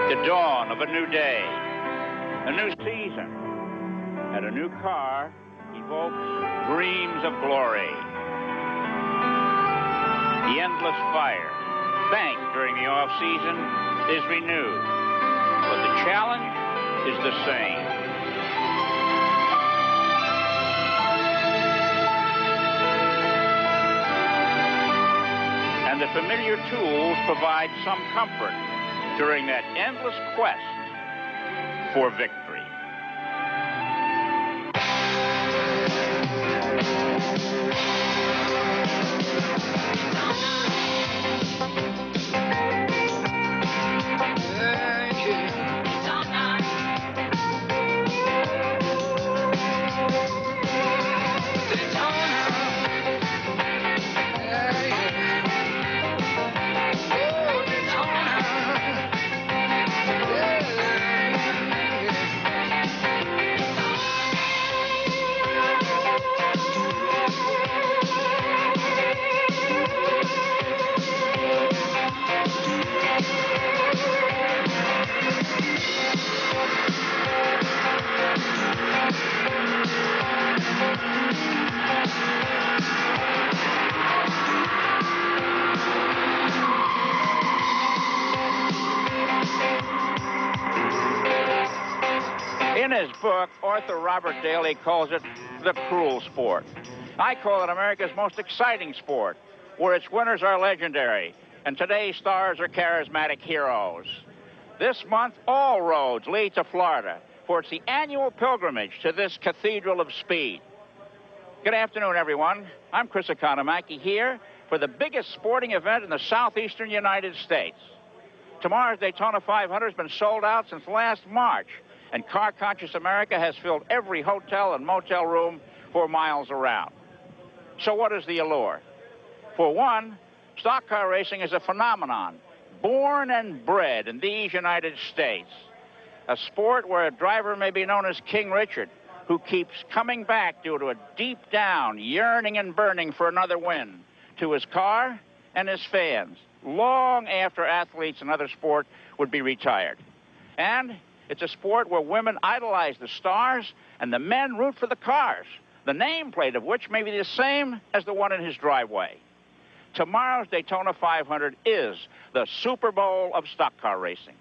The dawn of a new day, a new season, and a new car evokes dreams of glory. The endless fire, banked during the off-season, is renewed, but the challenge is the same. And the familiar tools provide some comfort during that endless quest for victory. In his book, author Robert Daly calls it the cruel sport. I call it America's most exciting sport, where its winners are legendary, and today's stars are charismatic heroes. This month, all roads lead to Florida, for it's the annual pilgrimage to this cathedral of speed. Good afternoon, everyone. I'm Chris Economaki here for the biggest sporting event in the southeastern United States. Tomorrow's Daytona 500 has been sold out since last March, and car-conscious America has filled every hotel and motel room for miles around. So what is the allure? For one, stock car racing is a phenomenon, born and bred in these United States. A sport where a driver may be known as King Richard, who keeps coming back due to a deep-down yearning and burning for another win to his car and his fans, long after athletes in other sport would be retired. And it's a sport where women idolize the stars and the men root for the cars, the nameplate of which may be the same as the one in his driveway. Tomorrow's Daytona 500 is the Super Bowl of stock car racing.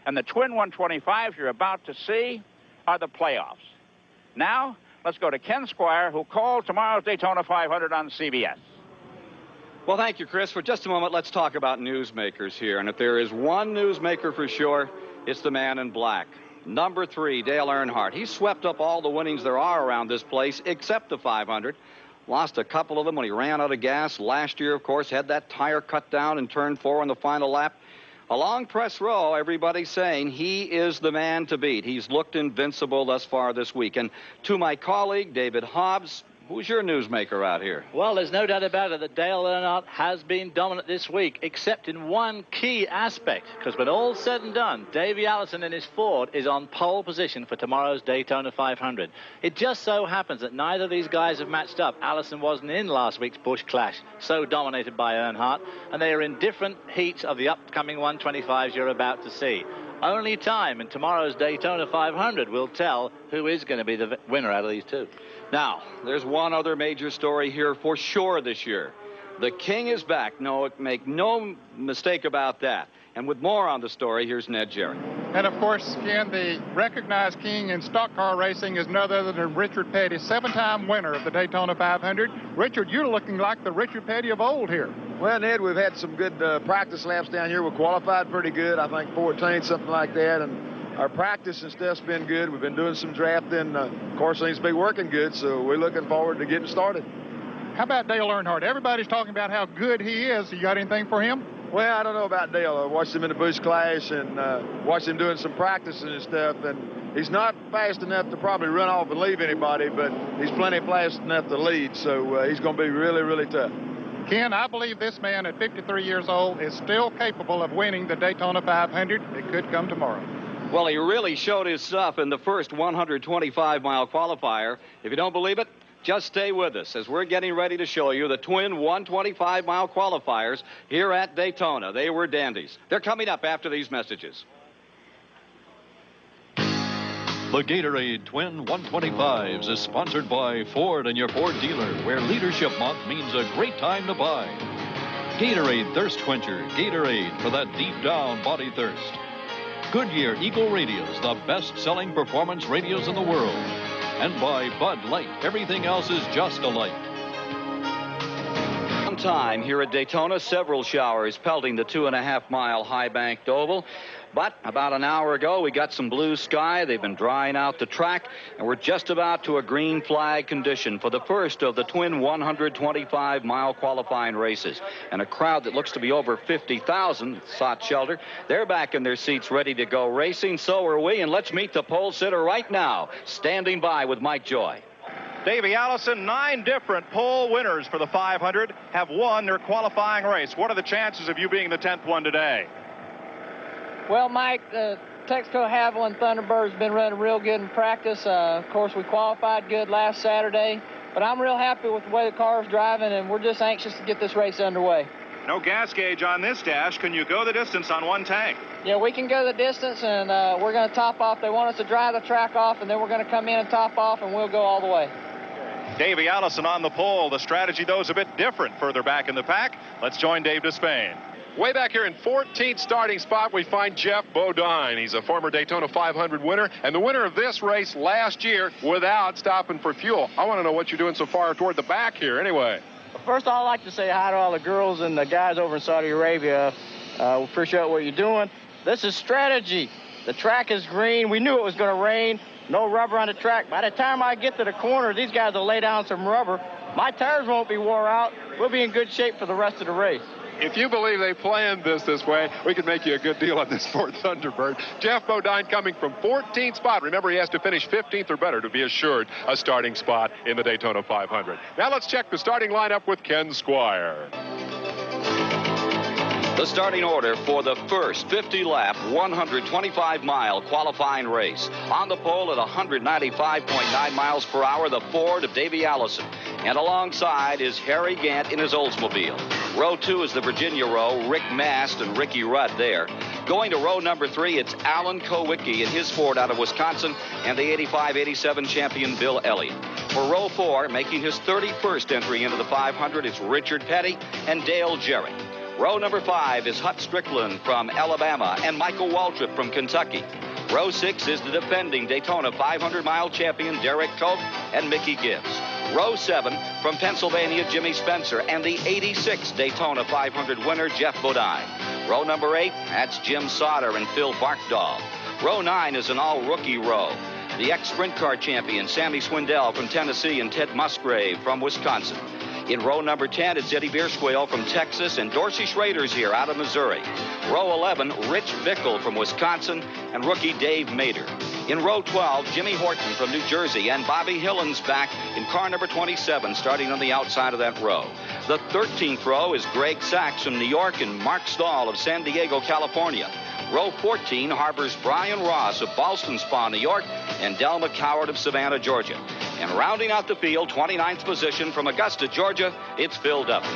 And the twin 125s you're about to see are the playoffs. Now, let's go to Ken Squire, who called tomorrow's Daytona 500 on CBS. Well, thank you, Chris. For just a moment, let's talk about newsmakers here. And if there is one newsmaker for sure, it's the man in black. Number 3, Dale Earnhardt. He swept up all the winnings there are around this place, except the 500. Lost a couple of them when he ran out of gas. Last year, of course, had that tire cut down in turn 4 on the final lap. Along press row, everybody's saying he is the man to beat. He's looked invincible thus far this week. And to my colleague, David Hobbs, who's your newsmaker out here? Well, there's no doubt about it that Dale Earnhardt has been dominant this week, except in one key aspect, because when all's said and done, Davey Allison in his Ford is on pole position for tomorrow's Daytona 500. It just so happens that neither of these guys have matched up. Allison wasn't in last week's Busch Clash, so dominated by Earnhardt, and they are in different heats of the upcoming 125s you're about to see. Only time in tomorrow's Daytona 500 will tell who is going to be the winner out of these two. Now, there's one other major story here for sure this year. The King is back. No, make no mistake about that. And with more on the story, here's Ned Jarrett. And, of course, Ken, the recognized king in stock car racing is none other than Richard Petty, 7-time winner of the Daytona 500. Richard, you're looking like the Richard Petty of old here. Well, Ned, we've had some good practice laps down here. We qualified pretty good, I think 14, something like that. And our practice and stuff's been good. We've been doing some drafting. Of course, things be working good, so we're looking forward to getting started. How about Dale Earnhardt? Everybody's talking about how good he is. You got anything for him? Well, I don't know about Dale. I watched him in the Busch Clash and watched him doing some practicing and stuff. And he's not fast enough to probably run off and leave anybody, but he's plenty fast enough to lead. So he's going to be really, really tough. Ken, I believe this man at 53 years old is still capable of winning the Daytona 500. It could come tomorrow. Well, he really showed his stuff in the first 125-mile qualifier. If you don't believe it, just stay with us as we're getting ready to show you the twin 125-mile qualifiers here at Daytona. They were dandies. They're coming up after these messages. The Gatorade Twin 125s is sponsored by Ford and your Ford dealer, where Leadership Month means a great time to buy. Gatorade Thirst Quencher, Gatorade for that deep down body thirst. Goodyear Eagle Radios, the best-selling performance radios in the world. And by Bud Light, everything else is just a light. Time here at Daytona, several showers pelting the 2.5-mile high-banked oval. But about an hour ago, we got some blue sky. They've been drying out the track, and we're just about to a green flag condition for the first of the twin 125-mile qualifying races. And a crowd that looks to be over 50,000 sought shelter. They're back in their seats ready to go racing. So are we, and let's meet the pole sitter right now, standing by with Mike Joy. Davey Allison, 9 different pole winners for the 500 have won their qualifying race. What are the chances of you being the 10th one today? Well, Mike, Texaco Haviland Thunderbird's been running real good in practice. Of course, we qualified good last Saturday, but I'm real happy with the way the car's driving, and we're just anxious to get this race underway. No gas gauge on this dash. Can you go the distance on one tank? Yeah, we can go the distance, and we're going to top off. They want us to dry the track off, and then we're going to come in and top off, and we'll go all the way. Davey Allison on the pole. The strategy, though, is a bit different further back in the pack. Let's join Dave Despain. Way back here in 14th starting spot, we find Jeff Bodine. He's a former Daytona 500 winner and the winner of this race last year without stopping for fuel. I want to know what you're doing so far toward the back here anyway. First, I'd like to say hi to all the girls and the guys over in Saudi Arabia. We appreciate what you're doing. This is strategy. The track is green. We knew it was going to rain. No rubber on the track. By the time I get to the corner, these guys will lay down some rubber. My tires won't be wore out. We'll be in good shape for the rest of the race. If you believe they planned this way, we could make you a good deal on this Ford Thunderbird. Jeff Bodine coming from 14th spot. Remember, he has to finish 15th or better to be assured a starting spot in the Daytona 500. Now let's check the starting lineup with Ken Squire. The starting order for the first 50-lap, 125-mile qualifying race. On the pole at 195.9 miles per hour, the Ford of Davey Allison. And alongside is Harry Gant in his Oldsmobile. Row 2 is the Virginia row, Rick Mast and Ricky Rudd there. Going to row number 3, it's Alan Kowicki in his Ford out of Wisconsin, and the 85-87 champion Bill Elliott. For row 4, making his 31st entry into the 500, it's Richard Petty and Dale Jarrett. Row number 5 is Hut Strickland from Alabama and Michael Waltrip from Kentucky. Row 6 is the defending Daytona 500-mile champion Derek Cope and Mickey Gibbs. Row 7 from Pennsylvania, Jimmy Spencer and the 86 Daytona 500 winner Jeff Bodine. Row number 8, that's Jim Sauter and Phil Barkdahl. Row 9 is an all-rookie row. The ex-sprint car champion Sammy Swindell from Tennessee and Ted Musgrave from Wisconsin. In row number 10, it's Eddie Biersquale from Texas and Dorsey Schrader's here out of Missouri. Row 11, Rich Bickle from Wisconsin and rookie Dave Mader. In row 12, Jimmy Horton from New Jersey and Bobby Hillens back in car number 27, starting on the outside of that row. The 13th row is Greg Sachs from New York and Mark Stahl of San Diego, California. Row 14 harbors Brian Ross of Ballston Spa, New York, and Del McCoward of Savannah, Georgia. And rounding out the field, 29th position from Augusta, Georgia, it's Phil Duffy.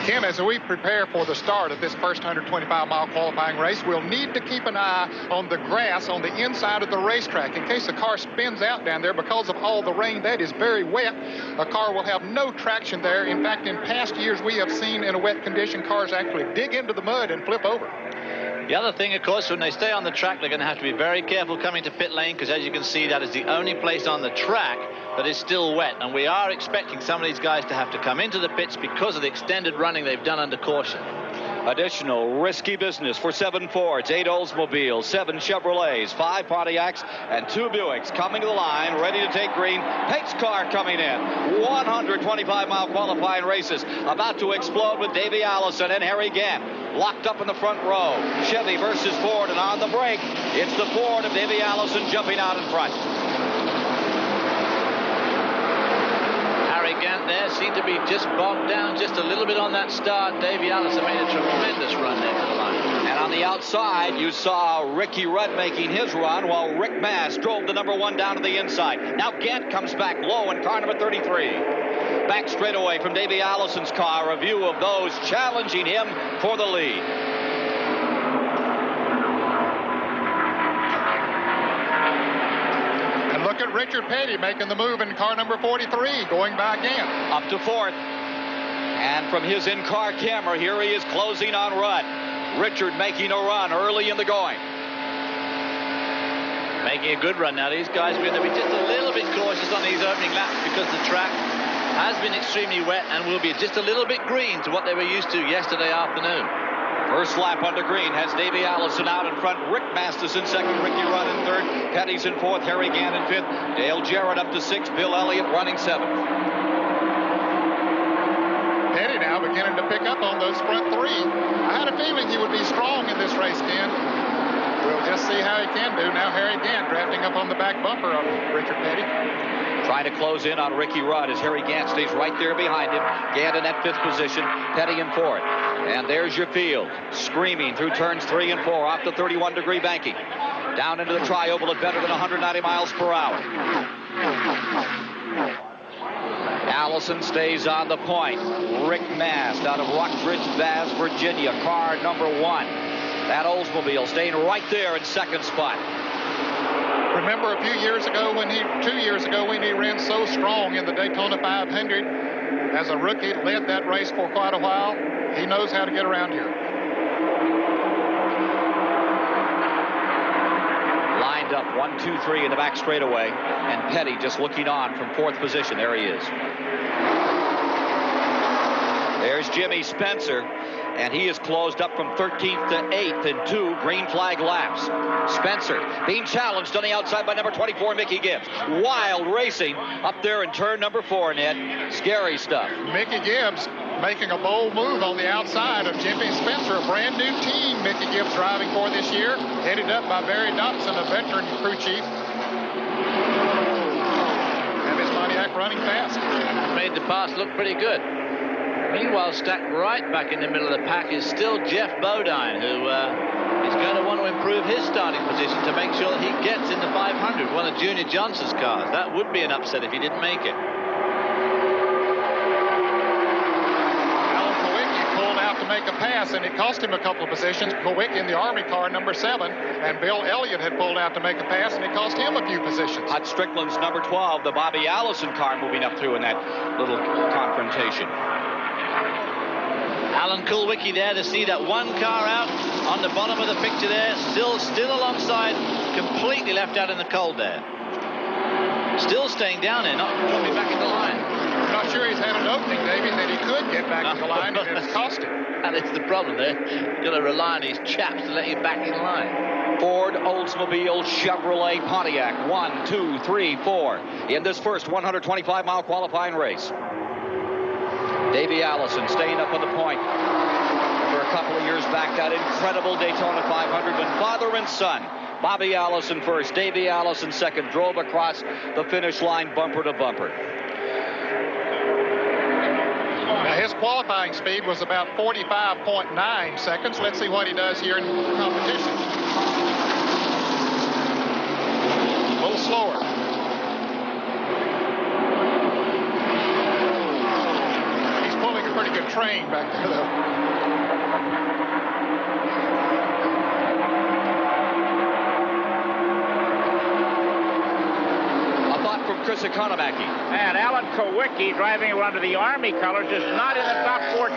Ken, as we prepare for the start of this first 125-mile qualifying race, we'll need to keep an eye on the grass on the inside of the racetrack in case the car spins out down there because of all the rain. That is very wet. A car will have no traction there. In fact, in past years, we have seen in a wet condition cars actually dig into the mud and flip over. The other thing, of course, when they stay on the track, they're going to have to be very careful coming to pit lane because, as you can see, that is the only place on the track that is still wet. And we are expecting some of these guys to have to come into the pits because of the extended running they've done under caution. Additional risky business for 7 Fords, 8 Oldsmobiles, 7 Chevrolets, 5 Pontiacs, and 2 Buicks coming to the line, ready to take green. Pace car coming in. 125-mile qualifying races about to explode with Davey Allison and Harry Gant locked up in the front row. Chevy versus Ford, and on the break, it's the Ford of Davey Allison jumping out in front. Gant there seemed to be just bogged down just a little bit on that start. Davey Allison made a tremendous run there to the line. And on the outside, you saw Ricky Rudd making his run while Rick Mass drove the number 1 down to the inside. Now Gant comes back low in car number 33. Back straight away from Davey Allison's car, a view of those challenging him for the lead. third, Richard Petty making the move in car number 43, going by again. Up to fourth. And from his in-car camera, here he is closing on Rudd. Richard making a run early in the going. Making a good run now. These guys are going to be just a little bit cautious on these opening laps because the track has been extremely wet and will be just a little bit green to what they were used to yesterday afternoon. First lap under green has Davey Allison out in front. Rick Masters in second. Ricky Rudd in third. Petty's in fourth. Harry Gant in fifth. Dale Jarrett up to sixth. Bill Elliott running seventh. Petty now beginning to pick up on those front three. I had a feeling he would be strong in this race, Ken. We'll just see how he can do. Now Harry Gant drafting up on the back bumper of Richard Petty. Trying to close in on Ricky Rudd as Harry Gant stays right there behind him. Gant in that fifth position. Petty in fourth. And there's your field, screaming through turns 3 and 4 off the 31-degree banking. Down into the tri-oval at better than 190 miles per hour. Allison stays on the point. Rick Mast out of Rockbridge, Bass, Virginia, car number 1. That Oldsmobile staying right there in second spot. Remember a few years ago when 2 years ago when he ran so strong in the Daytona 500 as a rookie, led that race for quite a while. He knows how to get around here. Lined up 1, 2, 3 in the back straightaway, and Petty just looking on from fourth position. There he is. There's Jimmy Spencer, and he is closed up from 13th to 8th in 2 green flag laps. Spencer being challenged on the outside by number 24, Mickey Gibbs. Wild racing up there in turn number 4, Ned. Scary stuff. Mickey Gibbs making a bold move on the outside of Jimmy Spencer, a brand new team Mickey Gibbs driving for this year, headed up by Barry Dobson, a veteran crew chief. And his Pontiac running fast. Made the pass look pretty good. Meanwhile, stacked right back in the middle of the pack is still Jeff Bodine, who is going to want to improve his starting position to make sure that he gets in the 500, one of Junior Johnson's cars. That would be an upset if he didn't make it. To make a pass, and it cost him a couple of positions. Kowick in the Army car number 7, and Bill Elliott had pulled out to make a pass, and it cost him a few positions. Hut Strickland's number 12, the Bobby Allison car, moving up through in that little confrontation. Alan Kulwicki there to see that one car out on the bottom of the picture there, still alongside, completely left out in the cold there. Still staying down there, not dropping back in the line. I'm not sure he's had an opening, David, that he could get back in the line, and it's cost him. That is the problem there. You've got to rely on his chaps to let you back in line. Ford, Oldsmobile, Chevrolet, Pontiac. 1, 2, 3, 4 in this first 125-mile qualifying race. Davey Allison staying up on the point. Remember a couple of years back, that incredible Daytona 500 when father and son, Bobby Allison first, Davey Allison second, drove across the finish line bumper to bumper. Now, his qualifying speed was about 45.9 seconds. Let's see what he does here in competition. A little slower. He's pulling a pretty good train back there, though. Chris Economaki. And Alan Kulwicki, driving under the Army colors, is not in the top 14.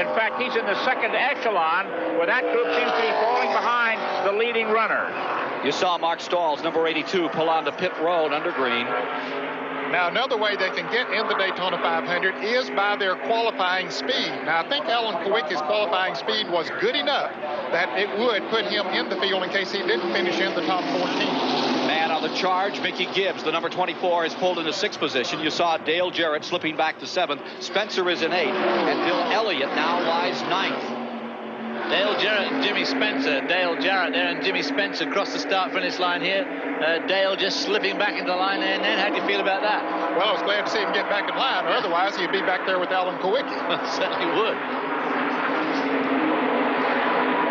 In fact, he's in the second echelon, where that group seems to be falling behind the leading runners. You saw Mark Stahls, number 82, pull onto pit road under green. Now, another way they can get in the Daytona 500 is by their qualifying speed. Now, I think Alan Kulwicki's qualifying speed was good enough that it would put him in the field in case he didn't finish in the top 14. Man on the charge, Mickey Gibbs, the number 24, is pulled into 6th position. You saw Dale Jarrett slipping back to 7th. Spencer is in 8th, and Bill Elliott now lies 9th. Dale Jarrett and Jimmy Spencer. Dale Jarrett there and Jimmy Spencer across the start-finish line here. Dale just slipping back into the line there. And then how do you feel about that? Well, I was glad to see him get back in line. Otherwise, he'd be back there with Alan Kulwicki. Certainly would.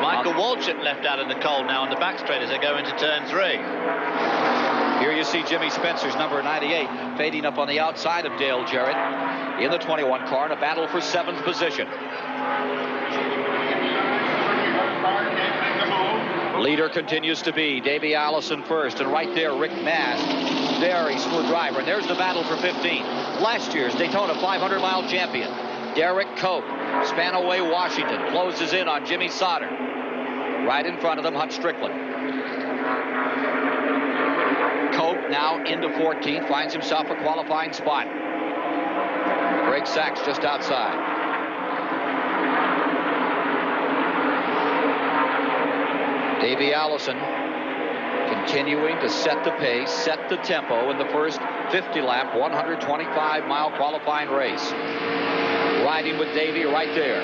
Michael Waltrip left out in the cold now on the back straight as they go into turn 3. Here you see Jimmy Spencer's number 98 fading up on the outside of Dale Jarrett in the 21 car in a battle for 7th position. Leader continues to be Davey Allison first, and right there Rick Mast very smooth driver. And there's the battle for 15. Last year's Daytona 500-mile champion, Derek Cope. Spanaway, Washington closes in on Jimmy Sauter. Right in front of them, Hut Strickland. Cope now into 14th, finds himself a qualifying spot. Greg Sachs just outside. Davey Allison continuing to set the pace, set the tempo in the first 50-lap, 125-mile qualifying race. Riding with Davey right there.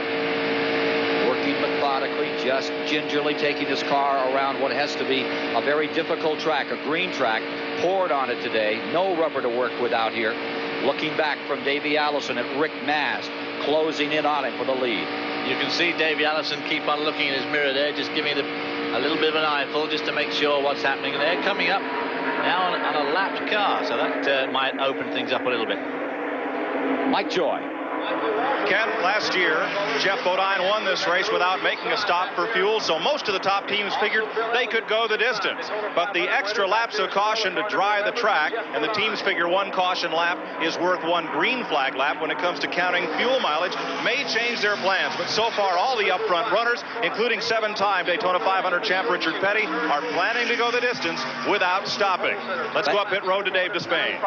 Working methodically, just gingerly taking his car around what has to be a very difficult track, a green track. Poured on it today. No rubber to work with out here. Looking back from Davey Allison at Rick Mast, closing in on him for the lead. You can see Davey Allison keep on looking in his mirror there, just giving it a little bit of an eyeful just to make sure what's happening. And they're coming up now on a lapped car, so that might open things up a little bit. Mike Joy. Ken, last year, Jeff Bodine won this race without making a stop for fuel, so most of the top teams figured they could go the distance. But the extra laps of caution to dry the track, and the teams figure one caution lap is worth one green flag lap when it comes to counting fuel mileage, may change their plans. But so far, all the upfront runners, including 7-time Daytona 500 champ Richard Petty, are planning to go the distance without stopping. Let's go up pit road to Dave Despain.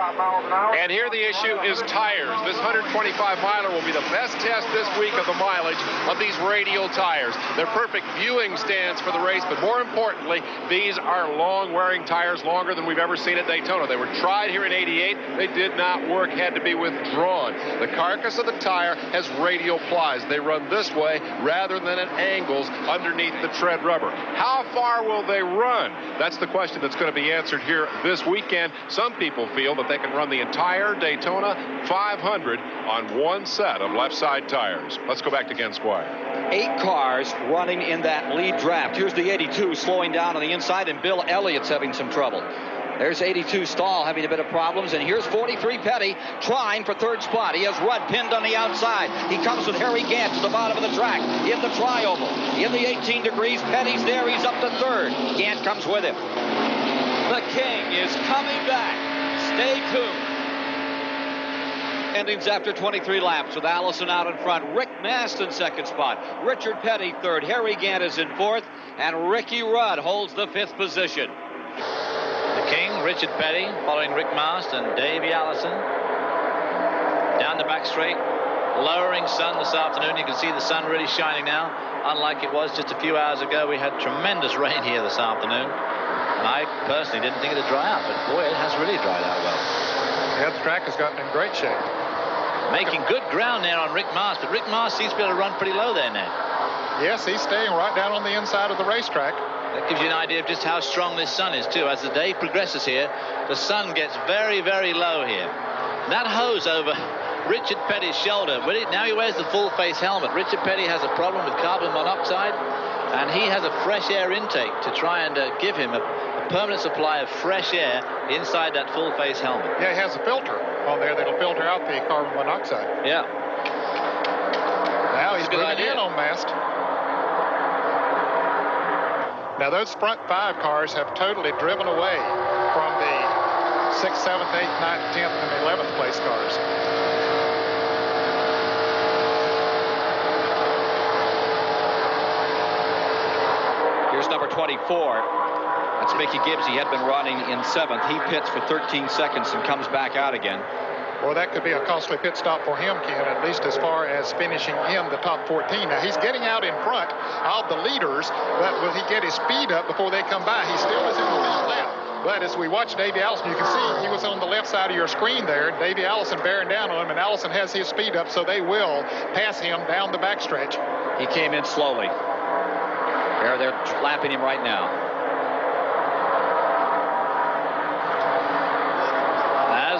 And here the issue is tires. This 125-miler will be the best test this week of the mileage of these radial tires. They're perfect viewing stands for the race, but more importantly, these are long-wearing tires, longer than we've ever seen at Daytona. They were tried here in '88. They did not work, had to be withdrawn. The carcass of the tire has radial plies. They run this way rather than at angles underneath the tread rubber. How far will they run? That's the question that's going to be answered here this weekend. Some people feel that they can run the entire Daytona 500 on one set of left side tires. Let's go back to Ken Squire. 8 cars running in that lead draft. Here's the 82 slowing down on the inside, and Bill Elliott's having some trouble. There's 82 Stahl having a bit of problems, and here's 43 Petty trying for third spot. He has Rudd pinned on the outside. He comes with Harry Gant to the bottom of the track in the tri-oval. In the 18 degrees, Petty's there. He's up to third. Gant comes with him. The King is coming back. Stay tuned. Endings after 23 laps with Allison out in front. Rick Mast in second spot. Richard Petty third. Harry Gant is in fourth. And Ricky Rudd holds the 5th position. The King, Richard Petty, following Rick Mast and Davey Allison. Down the back straight. Lowering sun this afternoon. You can see the sun really shining now. Unlike it was just a few hours ago. We had tremendous rain here this afternoon. And I personally didn't think it would dry out. But boy, it has really dried out well. Yeah, the track has gotten in great shape. Making good ground there on Rick Mast, but Rick Mast seems to be able to run pretty low there, Ned. Yes, he's staying right down on the inside of the racetrack. That gives you an idea of just how strong this sun is, too. As the day progresses here, the sun gets very, very low here. That hose over Richard Petty's shoulder, now he wears the full-face helmet. Richard Petty has a problem with carbon monoxide, and he has a fresh air intake to try and give him a permanent supply of fresh air inside that full-face helmet. Yeah, he has a filter on there that'll filter out the carbon monoxide. Yeah. Now he's moving in on Mast. Now those front 5 cars have totally driven away from the 6th, 7th, 8th, 9th, 10th, and 11th place cars. Here's number 24. That's Mickey Gibbs. He had been running in 7th. He pits for 13 seconds and comes back out again. Well, that could be a costly pit stop for him, Ken, at least as far as finishing in the top 14. Now, he's getting out in front of the leaders, but will he get his speed up before they come by? He still is in the lead lap. But as we watch Davey Allison, you can see he was on the left side of your screen there. Davey Allison bearing down on him, and Allison has his speed up, so they will pass him down the backstretch. He came in slowly. They're lapping him right now.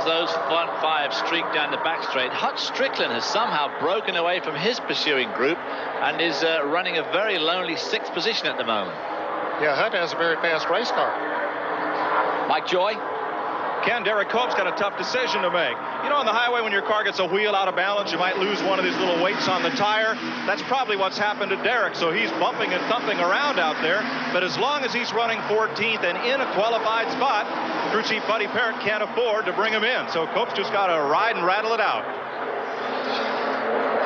As those front 5 streak down the back straight, Hut Strickland has somehow broken away from his pursuing group and is running a very lonely 6th position at the moment. Yeah, Hut has a very fast race car. Mike Joy. Ken, Derek Cope's got a tough decision to make. You know, on the highway, when your car gets a wheel out of balance, you might lose one of these little weights on the tire. That's probably what's happened to Derek, so he's bumping and thumping around out there. But as long as he's running 14th and in a qualified spot, crew chief Buddy Parrott can't afford to bring him in. So Cope's just got to ride and rattle it out.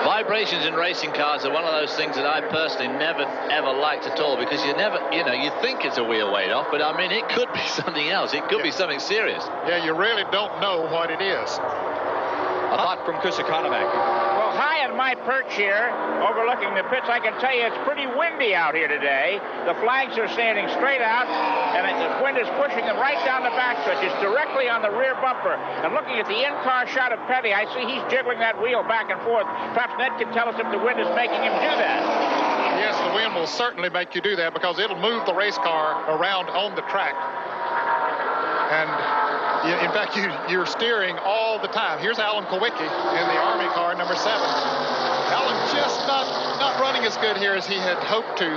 Vibrations in racing cars are one of those things that I personally never, ever liked at all, because you never, you know, you think it's a wheel weight off, but I mean, it could be something else. It could be something serious. Yeah, you really don't know what it is. A thought from Chris Economac. Well, high in my perch here, overlooking the pits, I can tell you it's pretty windy out here today. The flags are standing straight out, and the wind is pushing them right down the backstretch. It's directly on the rear bumper. And looking at the in-car shot of Petty, I see he's jiggling that wheel back and forth. Perhaps Ned can tell us if the wind is making him do that. Yes, the wind will certainly make you do that, because it'll move the race car around on the track. And in fact, you're steering all the time. Here's Alan Kulwicki in the Army car, number 7. Alan just not running as good here as he had hoped to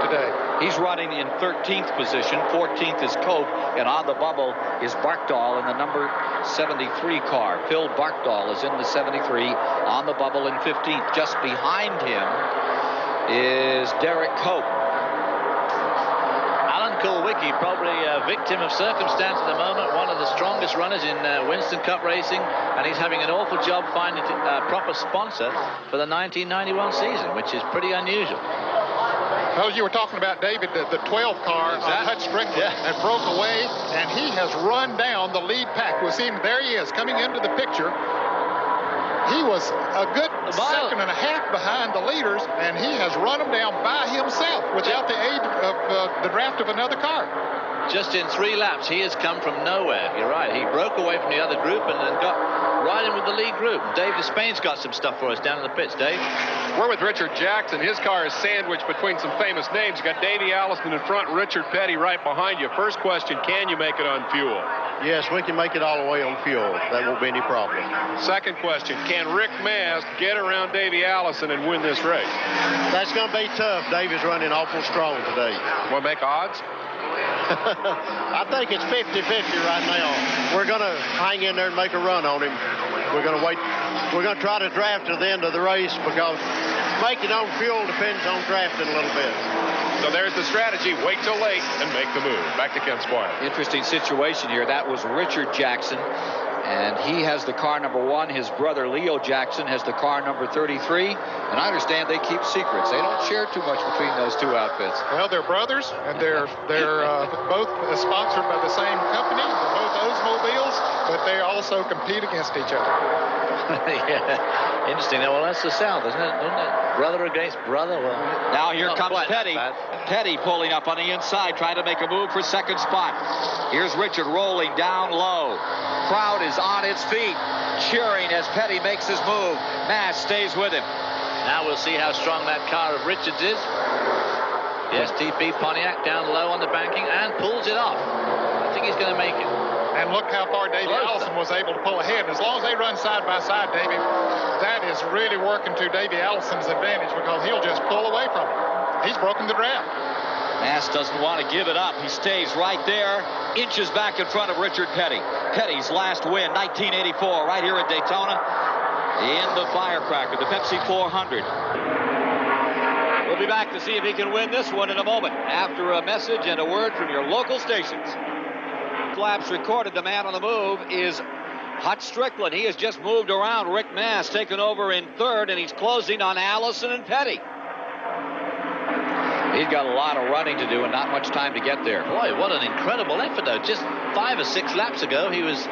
today. He's running in 13th position. 14th is Cope, and on the bubble is Barkdahl in the number 73 car. Phil Barkdahl is in the 73 on the bubble in 15th. Just behind him is Derek Cope. Kulwicki, probably a victim of circumstance at the moment, one of the strongest runners in Winston Cup racing, and he's having an awful job finding a proper sponsor for the 1991 season, which is pretty unusual. Well, you were talking about, David, the 12 car, Hutch Strickland, that broke away, and he has run down the lead pack. We'll see him, there he is, coming into the picture. He was a good second and a half behind the leaders, and he has run them down by himself without the aid of the draft of another car. Just in 3 laps, he has come from nowhere. You're right. He broke away from the other group and then got right in with the lead group. Dave Despain's got some stuff for us down in the pits. Dave? We're with Richard Jackson. His car is sandwiched between some famous names. You got Davey Allison in front, Richard Petty right behind you. First question, can you make it on fuel? Yes, we can make it all the way on fuel. That won't be any problem. Second question, can Rick Mast get around Davey Allison and win this race? That's going to be tough. Davey's running awful strong today. Want to make odds? I think it's 50-50 right now. We're going to hang in there and make a run on him. We're going to wait. We're going to try to draft to the end of the race, because making on fuel depends on drafting a little bit. So there's the strategy. Wait till late and make the move. Back to Ken Squire. Interesting situation here. That was Richard Jackson, and he has the car number 1. His brother Leo Jackson has the car number 33, and I understand they keep secrets. They don't share too much between those two outfits. Well, they're brothers, and they're both sponsored by the same company, both Oldsmobiles, but they also compete against each other. Yeah, interesting. Well, that's the South, isn't it? Brother against brother. Well, now here comes Petty. Petty pulling up on the inside, trying to make a move for second spot. Here's Richard rolling down low. Crowd is on its feet, cheering as Petty makes his move. Nash stays with him. Now we'll see how strong that car of Richards is. Yes, TP Pontiac down low on the banking and pulls it off. I think he's going to make it. And look how far Davey Allison was able to pull ahead. As long as they run side by side, Davey, that is really working to Davey Allison's advantage, because he'll just pull away from him. He's broken the draft. Mass doesn't want to give it up. He stays right there, inches back in front of Richard Petty. Petty's last win, 1984, right here at Daytona in the Firecracker, the Pepsi 400. We'll be back to see if he can win this one in a moment after a message and a word from your local stations. Laps recorded. The man on the move is Hutch Strickland. He has just moved around. Rick Mast taken over in third, and he's closing on Allison and Petty. He's got a lot of running to do and not much time to get there. Boy, what an incredible effort, though. Just 5 or 6 laps ago, he was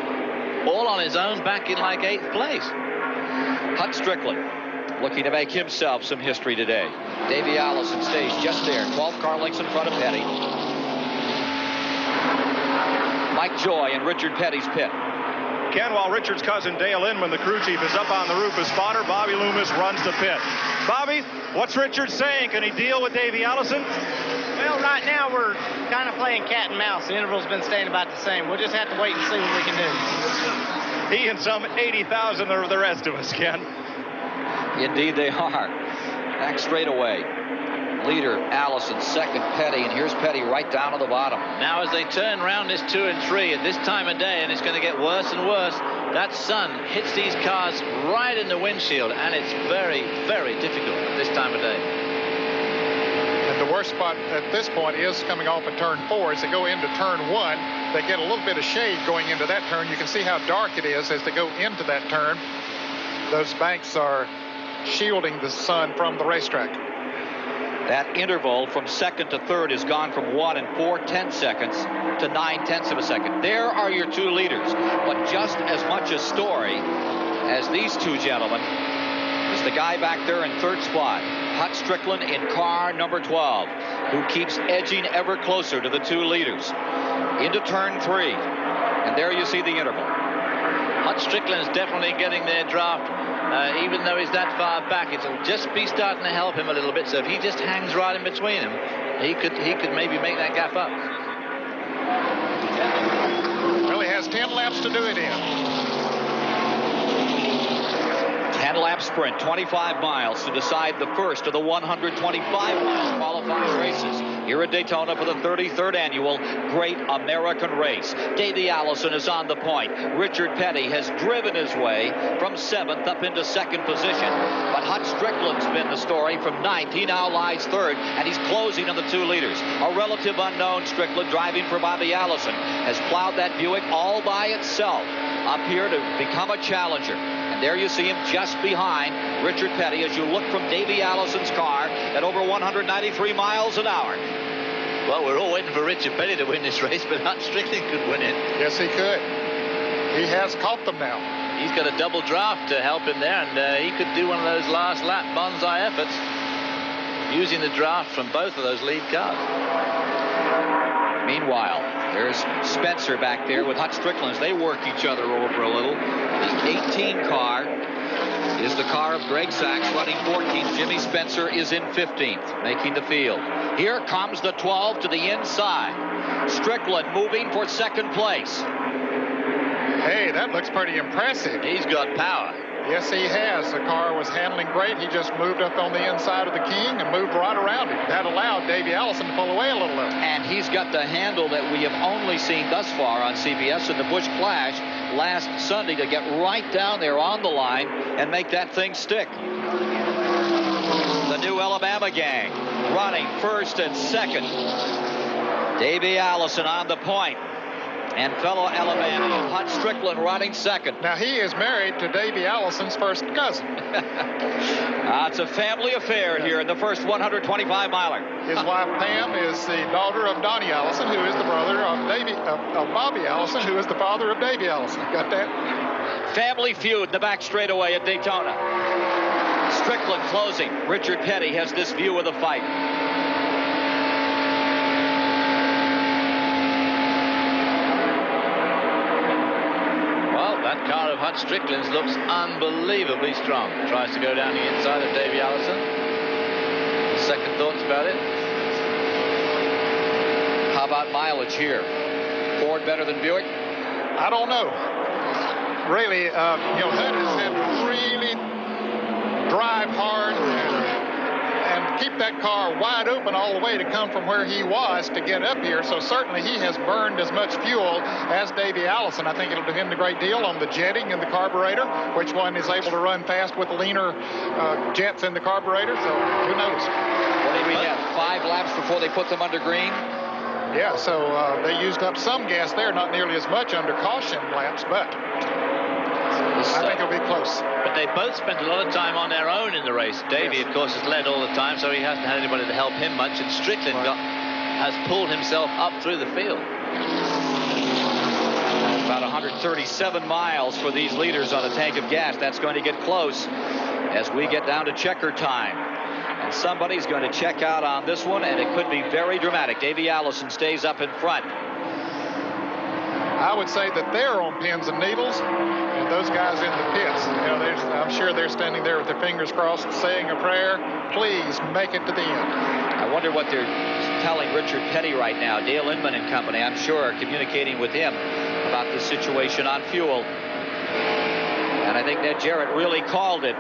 all on his own back in like 8th place. Hutch Strickland looking to make himself some history today. Davey Allison stays just there. 12 car lengths in front of Petty. Mike Joy in Richard Petty's pit. Ken, while Richard's cousin Dale Inman, the crew chief, is up on the roof as spotter, Bobby Loomis runs the pit. Bobby, what's Richard saying? Can he deal with Davey Allison? Well, right now we're kind of playing cat and mouse. The interval's been staying about the same. We'll just have to wait and see what we can do. He and some 80,000 of the rest of us, Ken. Indeed they are. Back straight away. leader Allison, second Petty, and here's Petty right down to the bottom. Now as they turn around this 2 and 3 at this time of day, and it's going to get worse and worse, that sun hits these cars right in the windshield, and it's very, very difficult at this time of day. And the worst spot at this point is coming off of turn 4. As they go into turn 1, they get a little bit of shade going into that turn. You can see how dark it is as they go into that turn. Those banks are shielding the sun from the racetrack. That interval from second to third has gone from 1 and 4/10 seconds to 9/10 of a second. There are your 2 leaders. But just as much a story as these 2 gentlemen is the guy back there in third spot, Hut Strickland in car number 12, who keeps edging ever closer to the 2 leaders. Into turn 3. And there you see the interval. Hut Strickland's definitely getting their draft. Even though he's that far back, it'll just be starting to help him a little bit. So if he just hangs right in between them, he could maybe make that gap up. Well, he has 10 laps to do it in. 10-lap sprint, 25 miles to decide the first of the 125-mile qualifying races here at Daytona for the 33rd annual Great American Race. Davey Allison is on the point. Richard Petty has driven his way from 7th up into 2nd position. But Hut Strickland's been the story from 9th. He now lies 3rd, and he's closing on the 2 leaders. A relative unknown, Strickland, driving for Bobby Allison, has plowed that Buick all by itself up here to become a challenger. And there you see him just behind Richard Petty as you look from Davey Allison's car at over 193 miles an hour. Well, we're all waiting for Richard Petty to win this race, but Hut Strickland could win it. Yes, he could. He has caught them now. He's got a double draft to help him there, and he could do one of those last lap bonsai efforts using the draft from both of those lead cars. Meanwhile, there's Spencer back there with Hut Strickland. They work each other over a little. The 18 car is the car of Greg Sachs, running 14th. Jimmy Spencer is in 15th, making the field. Here comes the 12 to the inside. Strickland moving for 2nd place. Hey, that looks pretty impressive. He's got power. Yes, he has. The car was handling great. He just moved up on the inside of the King and moved right around him. That allowed Davey Allison to pull away a little bit. And he's got the handle that we have only seen thus far on CBS in the Busch Clash last Sunday to get right down there on the line and make that thing stick. The new Alabama gang running 1st and 2nd. Davey Allison on the point. And fellow Alabama Hut Strickland riding 2nd. Now, he is married to Davey Allison's first cousin. It's a family affair here in the first 125-miler. His wife, Pam, is the daughter of Donnie Allison, who is the brother of Bobby Allison, who is the father of Davey Allison. Got that? Family feud in the back straightaway at Daytona. Strickland closing. Richard Petty has this view of the fight. That car of Hut Strickland's looks unbelievably strong. Tries to go down the inside of Davey Allison. Second thoughts about it. How about mileage here? Ford better than Buick? I don't know. Really, Hut has had to really drive hard and keep that car wide open all the way to come from where he was to get up here. So certainly he has burned as much fuel as Davey Allison. I think it'll depend a great deal on the jetting and the carburetor, which one is able to run fast with the leaner jets in the carburetor. So who knows? What did we get? 5 laps before they put them under green? Yeah, so they used up some gas there, not nearly as much under caution laps, but I think it'll be close. But they both spent a lot of time on their own in the race. Davey, of course, has led all the time, so he hasn't had anybody to help him much. And Strickland has pulled himself up through the field. About 137 miles for these leaders on a tank of gas. That's going to get close as we get down to checker time. And somebody's going to check out on this one, and it could be very dramatic. Davey Allison stays up in front. I would say that they're on pins and needles, and those guys in the pits, I'm sure they're standing there with their fingers crossed, saying a prayer, please make it to the end. I wonder what they're telling Richard Petty right now. Dale Inman and company, I'm sure, are communicating with him about the situation on fuel. And I think Ned Jarrett really called it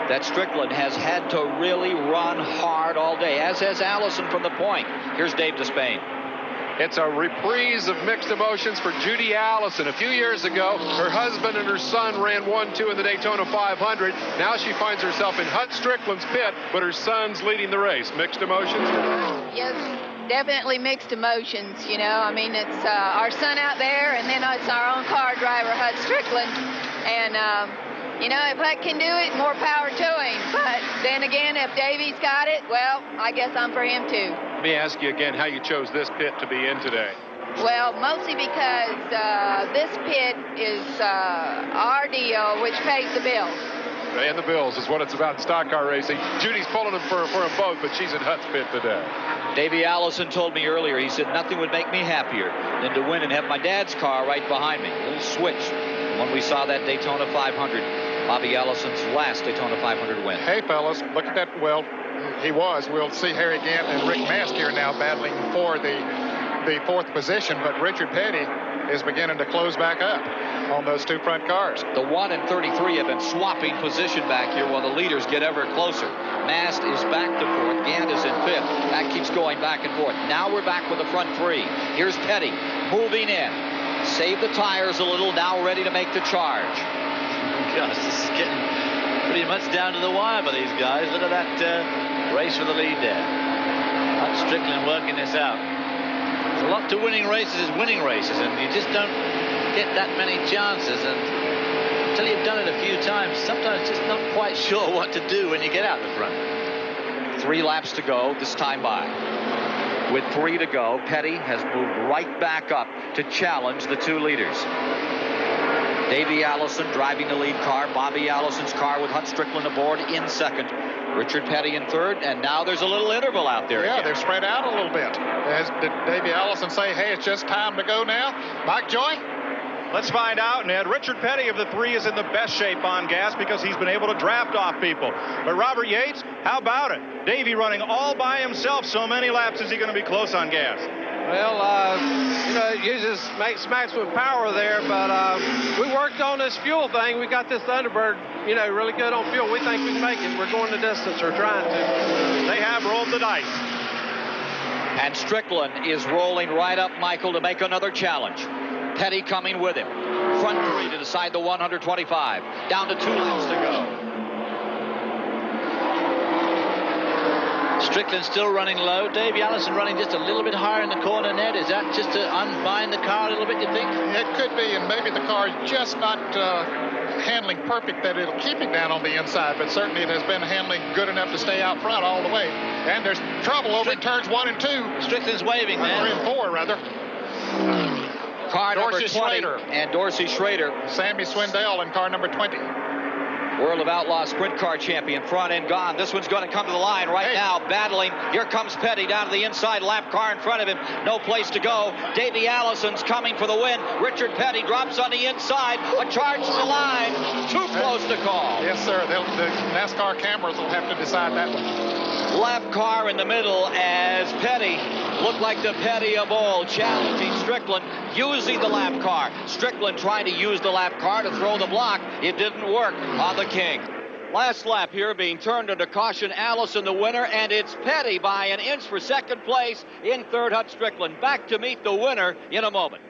that Strickland has had to really run hard all day, as has Allison from the point. Here's Dave Despain. It's a reprise of mixed emotions for Judy Allison. A few years ago, her husband and her son ran 1-2 in the Daytona 500. Now she finds herself in Hut Strickland's pit, but her son's leading the race. Mixed emotions? Yes, definitely mixed emotions. You know, I mean, it's our son out there, and then it's our own car driver, Hut Strickland. And, you know, if Hut can do it, more power to him. But then again, if Davey's got it, well, I guess I'm for him too. Let me ask you again how you chose this pit to be in today. Well, mostly because this pit is our deal, which pays the bills. And the bills is what it's about in stock car racing. Judy's pulling them for them both, but she's in Hut's pit today. Davey Allison told me earlier, he said, nothing would make me happier than to win and have my dad's car right behind me. A little switch when we saw that Daytona 500. Bobby Allison's last Daytona 500 win. Hey, fellas, look at that. Well, he was. We'll see Harry Gant and Rick Mast here now battling for the fourth position, but Richard Petty is beginning to close back up on those two front cars. The 1 and 33 have been swapping position back here while the leaders get ever closer. Mast is back to fourth. Gant is in fifth. That keeps going back and forth. Now we're back with the front three. Here's Petty moving in. Save the tires a little. Now ready to make the charge. Gosh, this is getting pretty much down to the wire for these guys. Look at that race for the lead there. That's Strickland working this out. There's a lot to winning races is winning races, and you just don't get that many chances. And until you've done it a few times, sometimes just not quite sure what to do when you get out the front. 3 laps to go this time by. With 3 to go, Petty has moved right back up to challenge the two leaders. Davey Allison driving the lead car. Bobby Allison's car with Hut Strickland aboard in second. Richard Petty in third, and now there's a little interval out there. Yeah, again. they've spread out a little bit. Did Davey Allison say, hey, it's just time to go now? Mike Joy? Let's find out, Ned. Richard Petty of the three is in the best shape on gas because he's been able to draft off people. But Robert Yates, how about it? Davey running all by himself. So many laps, is he going to be close on gas? Well, you know, it uses smacks with power there, but we worked on this fuel thing. We got this Thunderbird, you know, really good on fuel. We think we can make it. We're going the distance, or trying to. They have rolled the dice. And Strickland is rolling right up Michael to make another challenge. Petty coming with him. Front three to decide the 125. Down to 2 laps to go. Strickland still running low. Davey Allison running just a little bit higher in the corner, Ned. Is that just to unbind the car a little bit, you think? It could be, and maybe the car is just not handling perfect that it'll keep it down on the inside, but certainly it has been handling good enough to stay out front all the way. And there's trouble over in turns 1 and 2. Strickland's waving, man. 3 and 4, rather. Car Dorsey number 20 Schrader. and Dorsey Schrader. Sammy Swindell in car number 20. World of Outlaw Sprint Car Champion, front end gone. This one's going to come to the line right now, battling. Here comes Petty down to the inside, lap car in front of him. No place to go. Davey Allison's coming for the win. Richard Petty drops on the inside. A charge to the line. Too close to call. Yes, sir. The NASCAR cameras will have to decide that one. Lap car in the middle as Petty looked like the Petty of old, challenging Strickland, using the lap car. Strickland trying to use the lap car to throw the block. It didn't work on the King. Last lap here being turned under caution. Allison the winner, and it's Petty by an inch for second place. In third, Hut Strickland. Back to meet the winner in a moment.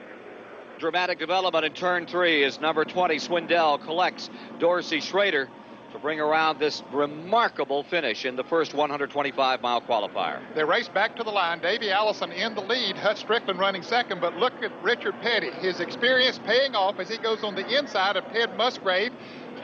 Dramatic development in turn 3 as number 20 Swindell collects Dorsey Schrader to bring around this remarkable finish in the first 125-mile qualifier. They race back to the line. Davey Allison in the lead. Hut Strickland running second, but look at Richard Petty. His experience paying off as he goes on the inside of Ted Musgrave.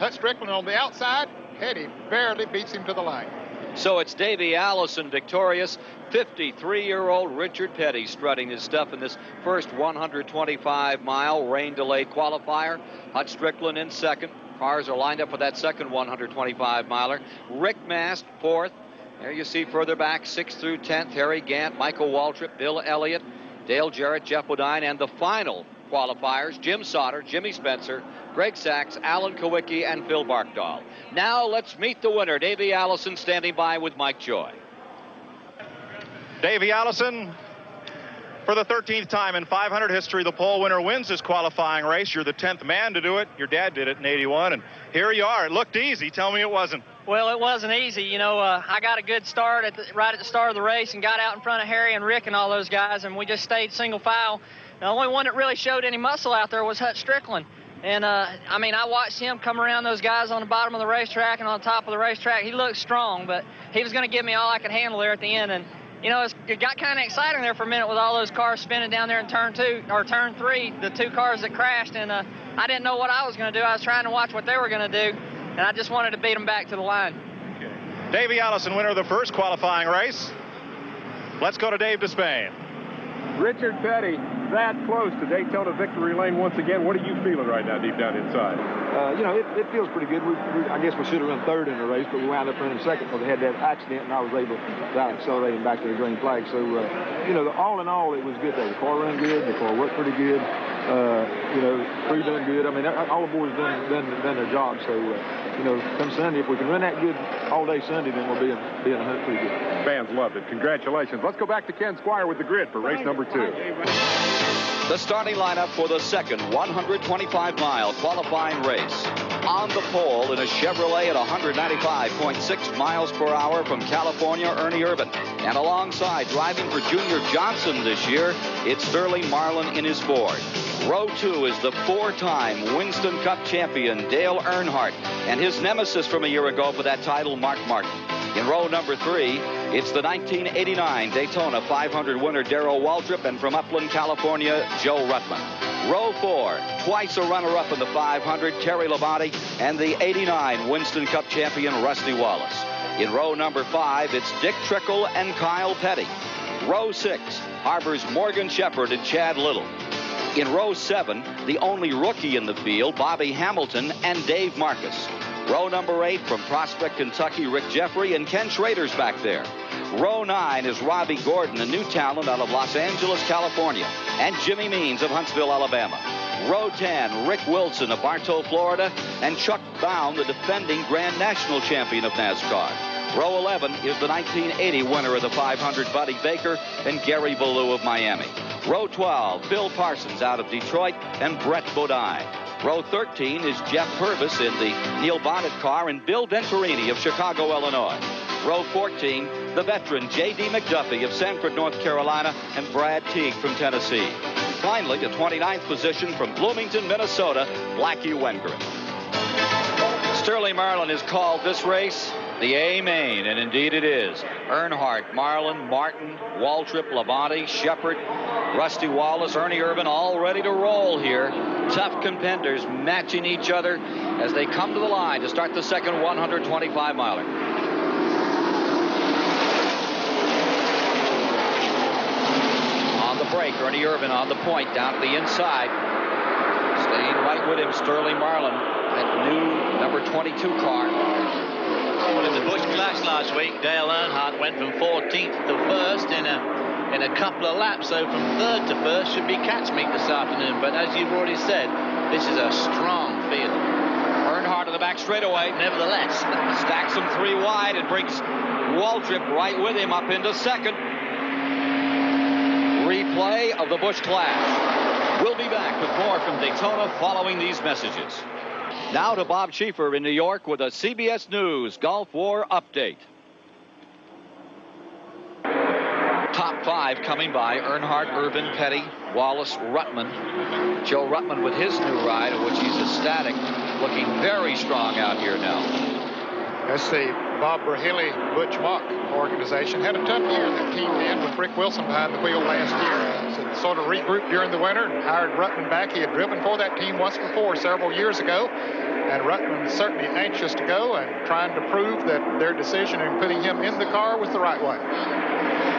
Hut Strickland on the outside. Petty barely beats him to the line. So it's Davey Allison victorious. 53-year-old Richard Petty strutting his stuff in this first 125-mile rain-delayed qualifier. Hut Strickland in second. Cars are lined up for that second 125-miler. Rick Mast, fourth. There you see further back, 6th through 10th, Harry Gant, Michael Waltrip, Bill Elliott, Dale Jarrett, Jeff Bodine, and the final qualifiers, Jim Sauter, Jimmy Spencer, Greg Sachs, Alan Kowicki, and Phil Barkdahl. Now let's meet the winner, Davey Allison, standing by with Mike Joy. Davey Allison, for the 13th time in 500 history, the pole winner wins this qualifying race. You're the 10th man to do it. Your dad did it in '81, and here you are. It looked easy. Tell me it wasn't. Well, it wasn't easy. You know, I got a good start right at the start of the race and got out in front of Harry and Rick and all those guys, and we just stayed single file. The only one that really showed any muscle out there was Hut Strickland. And, I mean, I watched him come around those guys on the bottom of the racetrack and on top of the racetrack. He looked strong, but he was going to give me all I could handle there at the end. And, you know, it got kind of exciting there for a minute with all those cars spinning down there in turn 3, the 2 cars that crashed. And I didn't know what I was going to do. I was trying to watch what they were going to do, and I just wanted to beat them back to the line. Okay. Davey Allison, winner of the first qualifying race. Let's go to Dave Despain. Richard Petty, that close to Daytona victory lane once again. What are you feeling right now deep down inside? You know, it feels pretty good. I guess we should have run third in the race, but we wound up running second because they had that accident, and I was able to accelerate him back to the green flag. So, you know, all in all, it was good day. The car ran good. The car worked pretty good. You know, crew done good. I mean, all the boys done their job. So, you know, come Sunday, if we can run that good all day Sunday, then we'll be in the hunt pretty good. Fans loved it. Congratulations. Let's go back to Ken Squire with the grid for race number 2. The starting lineup for the second 125-mile qualifying race. On the pole in a Chevrolet at 195.6 miles per hour from California, Ernie Irvan. And alongside, driving for Junior Johnson this year, it's Sterling Marlin in his Ford. Row 2 is the 4-time Winston Cup champion, Dale Earnhardt, and his nemesis from a year ago for that title, Mark Martin. In row number 3, it's the 1989 Daytona 500 winner, Darrell Waltrip, and from Upland, California, Joe Ruttman. Row 4, twice a runner-up in the 500, Terry Labonte, and the 89 Winston Cup champion, Rusty Wallace. In row number 5, it's Dick Trickle and Kyle Petty. Row 6 harbors Morgan Shepherd and Chad Little. In row 7, the only rookie in the field, Bobby Hamilton and Dave Marcus. Row number 8 from Prospect, Kentucky, Rick Jeffrey and Ken Schrader's back there. Row 9 is Robbie Gordon, a new talent out of Los Angeles, California, and Jimmy Means of Huntsville, Alabama. Row 10, Rick Wilson of Bartow, Florida, and Chuck Baum, the defending Grand National champion of NASCAR. Row 11 is the 1980 winner of the 500, Buddy Baker, and Gary Ballou of Miami. Row 12, Bill Parsons out of Detroit, and Brett Bodine. Row 13 is Jeff Purvis in the Neil Bonnet car, and Bill Venturini of Chicago, Illinois. Row 14, the veteran J.D. McDuffie of Sanford, North Carolina, and Brad Teague from Tennessee. Finally, the 29th position from Bloomington, Minnesota, Blackie Wengren. Sterling Marlin has called this race the A-Main, and indeed it is. Earnhardt, Marlin, Martin, Waltrip, Labonte, Shepherd, Rusty Wallace, Ernie Irvan, all ready to roll here. Tough contenders matching each other as they come to the line to start the second 125-miler. On the break, Ernie Irvan on the point, down to the inside. Staying right with him, Sterling Marlin, that new number 22 car. Well, in the Busch Clash last week, Dale Earnhardt went from 14th to 1st in a couple of laps, so from 3rd to 1st should be catch meet this afternoon. But as you've already said, this is a strong field. Earnhardt in the back straightaway. Nevertheless, stacks him 3 wide and brings Waltrip right with him up into second. Replay of the Busch Clash. We'll be back with more from Daytona following these messages. Now to Bob Schieffer in New York with a CBS News Gulf War update. Top 5 coming by: Earnhardt, Irvan, Petty, Wallace, Ruttman. Joe Ruttman with his new ride, of which he's ecstatic, looking very strong out here now. That's the Bob Brahilli Butch Mock organization. Had a tough year, that team did, with Rick Wilson behind the wheel last year. So sort of regrouped during the winter and hired Ruttman back. He had driven for that team once before, several years ago. And Ruttman is certainly anxious to go and trying to prove that their decision in putting him in the car was the right one.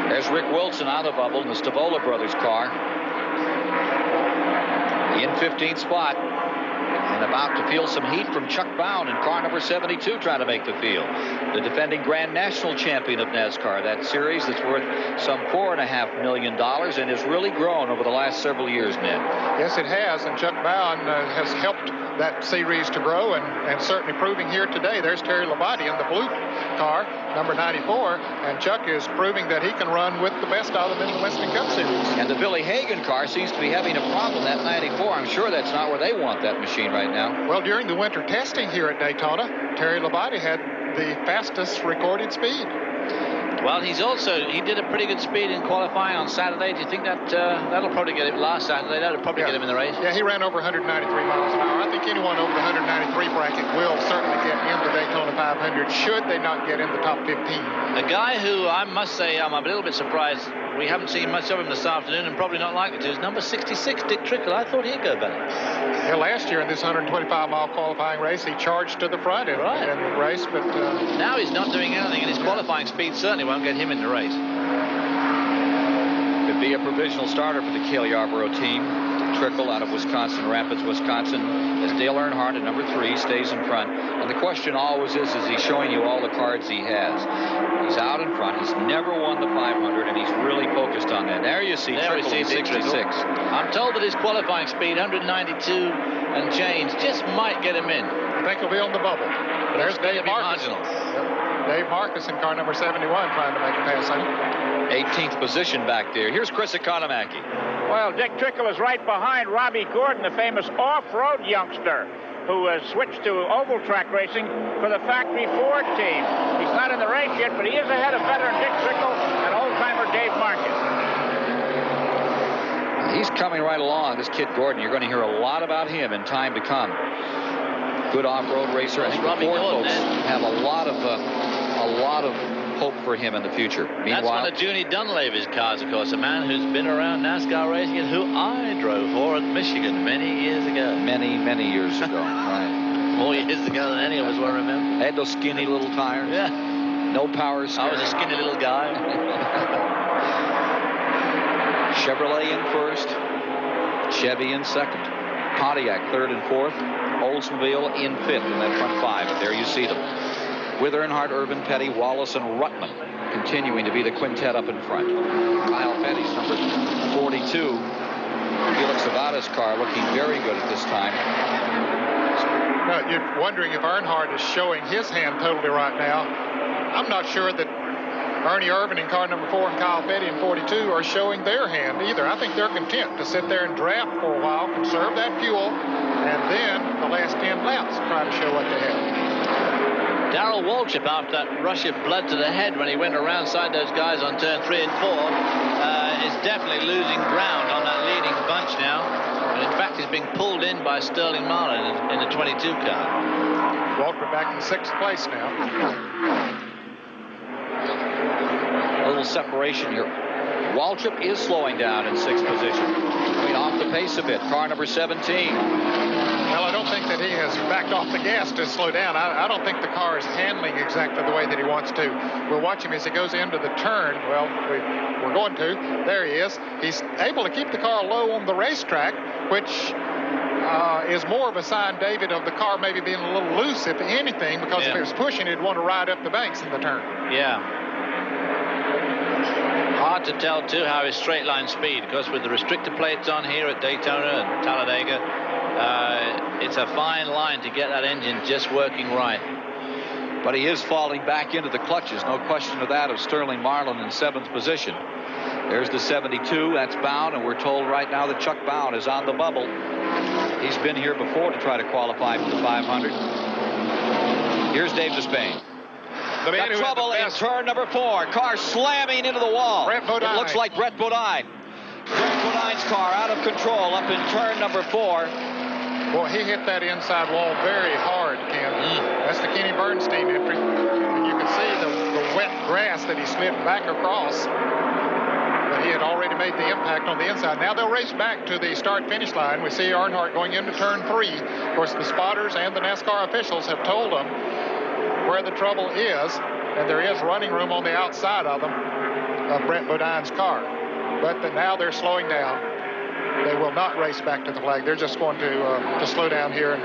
There's Rick Wilson on the bubble in the Stavola brothers car. In 15th spot. And about to feel some heat from Chuck Bown in car number 72 trying to make the field. The defending Grand National champion of NASCAR. That series that's worth some $4.5 million and has really grown over the last several years, Ned. Yes, it has. And Chuck Bown has helped that series to grow and certainly proving here today. There's Terry Labonte in the blue car, number 94, and Chuck is proving that he can run with the best of them in the Winston Cup Series. And the Billy Hagan car seems to be having a problem, that 94. I'm sure that's not where they want that machine right now. Well, during the winter testing here at Daytona, Terry Labonte had the fastest recorded speed. Well, he did a pretty good speed in qualifying on Saturday. Do you think that that'll probably get him last Saturday? That'll probably get him in the race. Yeah, he ran over 193 miles an hour. I think anyone over the 193 bracket will certainly get into Daytona 500 should they not get in the top 15. A guy who I must say I'm a little bit surprised we haven't seen much of him this afternoon, and probably not likely to, is number 66, Dick Trickle. I thought he'd go better. Yeah, last year in this 125-mile qualifying race, he charged to the front in the race, but now he's not doing anything, and his qualifying speed certainly won't get him in the race. Could be a provisional starter for the Cale Yarborough team. Trickle out of Wisconsin Rapids, Wisconsin, as Dale Earnhardt at number 3 stays in front. And the question always is he showing you all the cards he has? He's out in front. He's never won the 500, and he's really focused on that. There you see Trickle at 66. I'm told that his qualifying speed, 192 and change, just might get him in. I think he'll be on the bubble. There's Dave Marcus. Dave Marcus in car number 71 trying to make a pass on him. 18th position back there. Here's Chris Economaki. Well, Dick Trickle is right behind Robbie Gordon, the famous off-road youngster who has switched to oval track racing for the factory Ford team. He's not in the race yet, but he is ahead of veteran Dick Trickle and old-timer Dave Marcus. He's coming right along, this kid Gordon. You're going to hear a lot about him in time to come. Good off-road racer. I think the Ford folks have a lot of hope for him in the future. Meanwhile, that's one of Junie Dunleavy's cars, of course, a man who's been around NASCAR racing and who I drove for at Michigan many years ago. Many years ago, right. More years ago than any of us will remember. They had those skinny little tires. Yeah. No power steering. I was a skinny little guy. Chevrolet in first. Chevy in second. Pontiac third and fourth. Oldsmobile in fifth in that front five. And there you see them. With Earnhardt, Urban, Petty, Wallace, and Ruttman continuing to be the quintet up in front. Kyle Petty's number 42. Felix Zavada's car looking very good at this time. Now, you're wondering if Earnhardt is showing his hand totally right now. I'm not sure that Ernie Irvan in car number 4 and Kyle Petty in 42 are showing their hand either. I think they're content to sit there and draft for a while, conserve that fuel, and then the last 10 laps try to show what they have. Darrell Waltrip, after that rush of blood to the head when he went around side those guys on turn 3 and 4, is definitely losing ground on that leading bunch now. And in fact, he's being pulled in by Sterling Marlin in the 22 car. Waltrip back in 6th place now. A little separation here. Waltrip is slowing down in 6th position. Going off the pace a bit. Car number 17. Well, I don't think that he has backed off the gas to slow down. I don't think the car is handling exactly the way that he wants to. We'll watch him as he goes into the turn. Well, we're going to. There he is. He's able to keep the car low on the racetrack, which is more of a sign, David, of the car maybe being a little loose, if anything, because if it was pushing, it'd want to ride up the banks in the turn. Yeah. Hard to tell, too, how his straight line speed, because with the restrictor plates on here at Daytona and Talladega, it's a fine line to get that engine just working right. But he is falling back into the clutches, no question of that, of Sterling Marlin in 7th position. There's the 72, that's Bound, and we're told right now that Chuck Bound is on the bubble. He's been here before to try to qualify for the 500. Here's Dave Despain. Got trouble in turn number 4. Car slamming into the wall. It looks like Brett Bodine. Brett Bodine's car out of control up in turn number 4. Well, he hit that inside wall very hard, Ken. That's the Kenny Bernstein entry. And you can see the wet grass that he slid back across. But he had already made the impact on the inside. Now they'll race back to the start-finish line. We see Earnhardt going into turn 3. Of course, the spotters and the NASCAR officials have told them where the trouble is, and there is running room on the outside of them, of Brett Bodine's car. But now they're slowing down. They will not race back to the flag. They're just going to slow down here.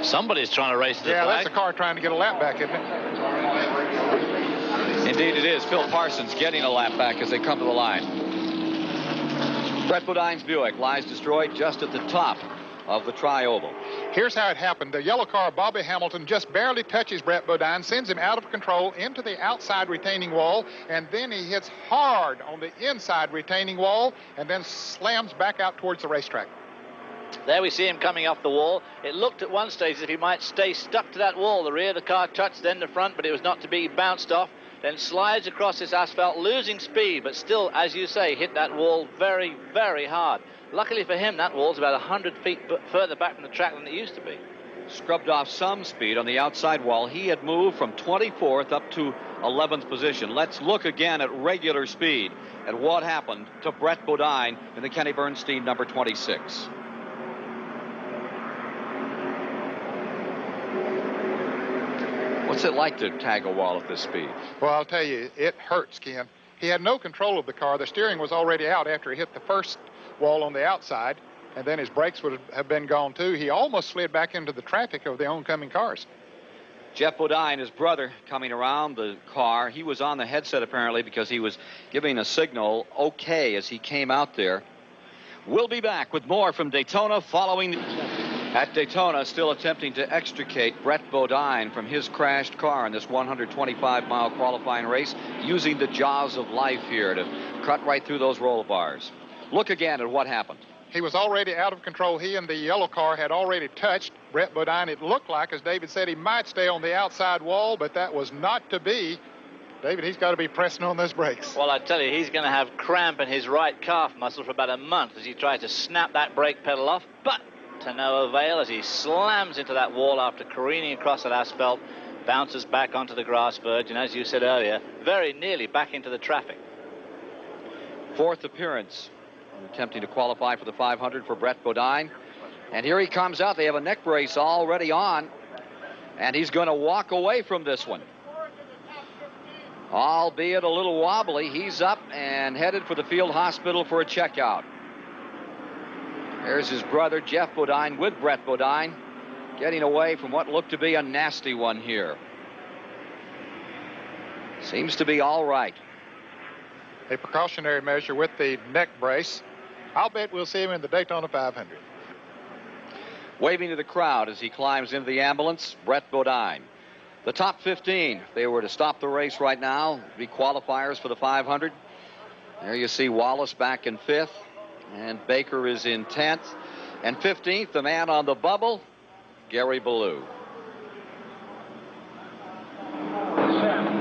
Somebody's trying to race to the flag. Yeah, that's a car trying to get a lap back, isn't it? Indeed it is. Phil Parsons getting a lap back as they come to the line. Brett Bodine's Buick lies destroyed just at the top of the tri-oval. Here's how it happened. The yellow car, Bobby Hamilton, just barely touches Brett Bodine, sends him out of control into the outside retaining wall, and then he hits hard on the inside retaining wall and then slams back out towards the racetrack. There we see him coming off the wall. It looked at one stage as if he might stay stuck to that wall. The rear of the car touched, then the front, but it was not to be. Bounced off, then slides across this asphalt, losing speed, but still, as you say, hit that wall very, very hard. Luckily for him, that wall's about 100 feet further back from the track than it used to be. Scrubbed off some speed on the outside wall. He had moved from 24th up to 11th position. Let's look again at regular speed at what happened to Brett Bodine in the Kenny Bernstein number 26. What's it like to tag a wall at this speed? Well, I'll tell you, it hurts, Ken. He had no control of the car. The steering was already out after he hit the first wall on the outside, and then his brakes would have been gone too. He almost slid back into the traffic of the oncoming cars. Jeff Bodine, his brother, coming around the car. He was on the headset apparently because he was giving a signal okay as he came out there. We'll be back with more from Daytona following at Daytona, still attempting to extricate Brett Bodine from his crashed car in this 125-mile qualifying race, using the jaws of life here to cut right through those roll bars. Look again at what happened. He was already out of control. He and the yellow car had already touched Brett Bodine. It looked like, as David said, he might stay on the outside wall, but that was not to be. David, he's got to be pressing on those brakes. Well, I tell you, he's going to have cramp in his right calf muscle for about a month as he tries to snap that brake pedal off, but to no avail as he slams into that wall after careening across that asphalt, bounces back onto the grass verge, and as you said earlier, very nearly back into the traffic. Fourth appearance, attempting to qualify for the 500 for Brett Bodine. And here he comes out. They have a neck brace already on, and he's going to walk away from this one. Albeit a little wobbly, he's up and headed for the field hospital for a checkout. There's his brother, Jeff Bodine, with Brett Bodine, getting away from what looked to be a nasty one here. Seems to be all right. A precautionary measure with the neck brace. I'll bet we'll see him in the Daytona 500. Waving to the crowd as he climbs into the ambulance, Brett Bodine. The top 15, if they were to stop the race right now, be qualifiers for the 500. There you see Wallace back in 5th, and Baker is in 10th. And 15th, the man on the bubble, Gary Ballou.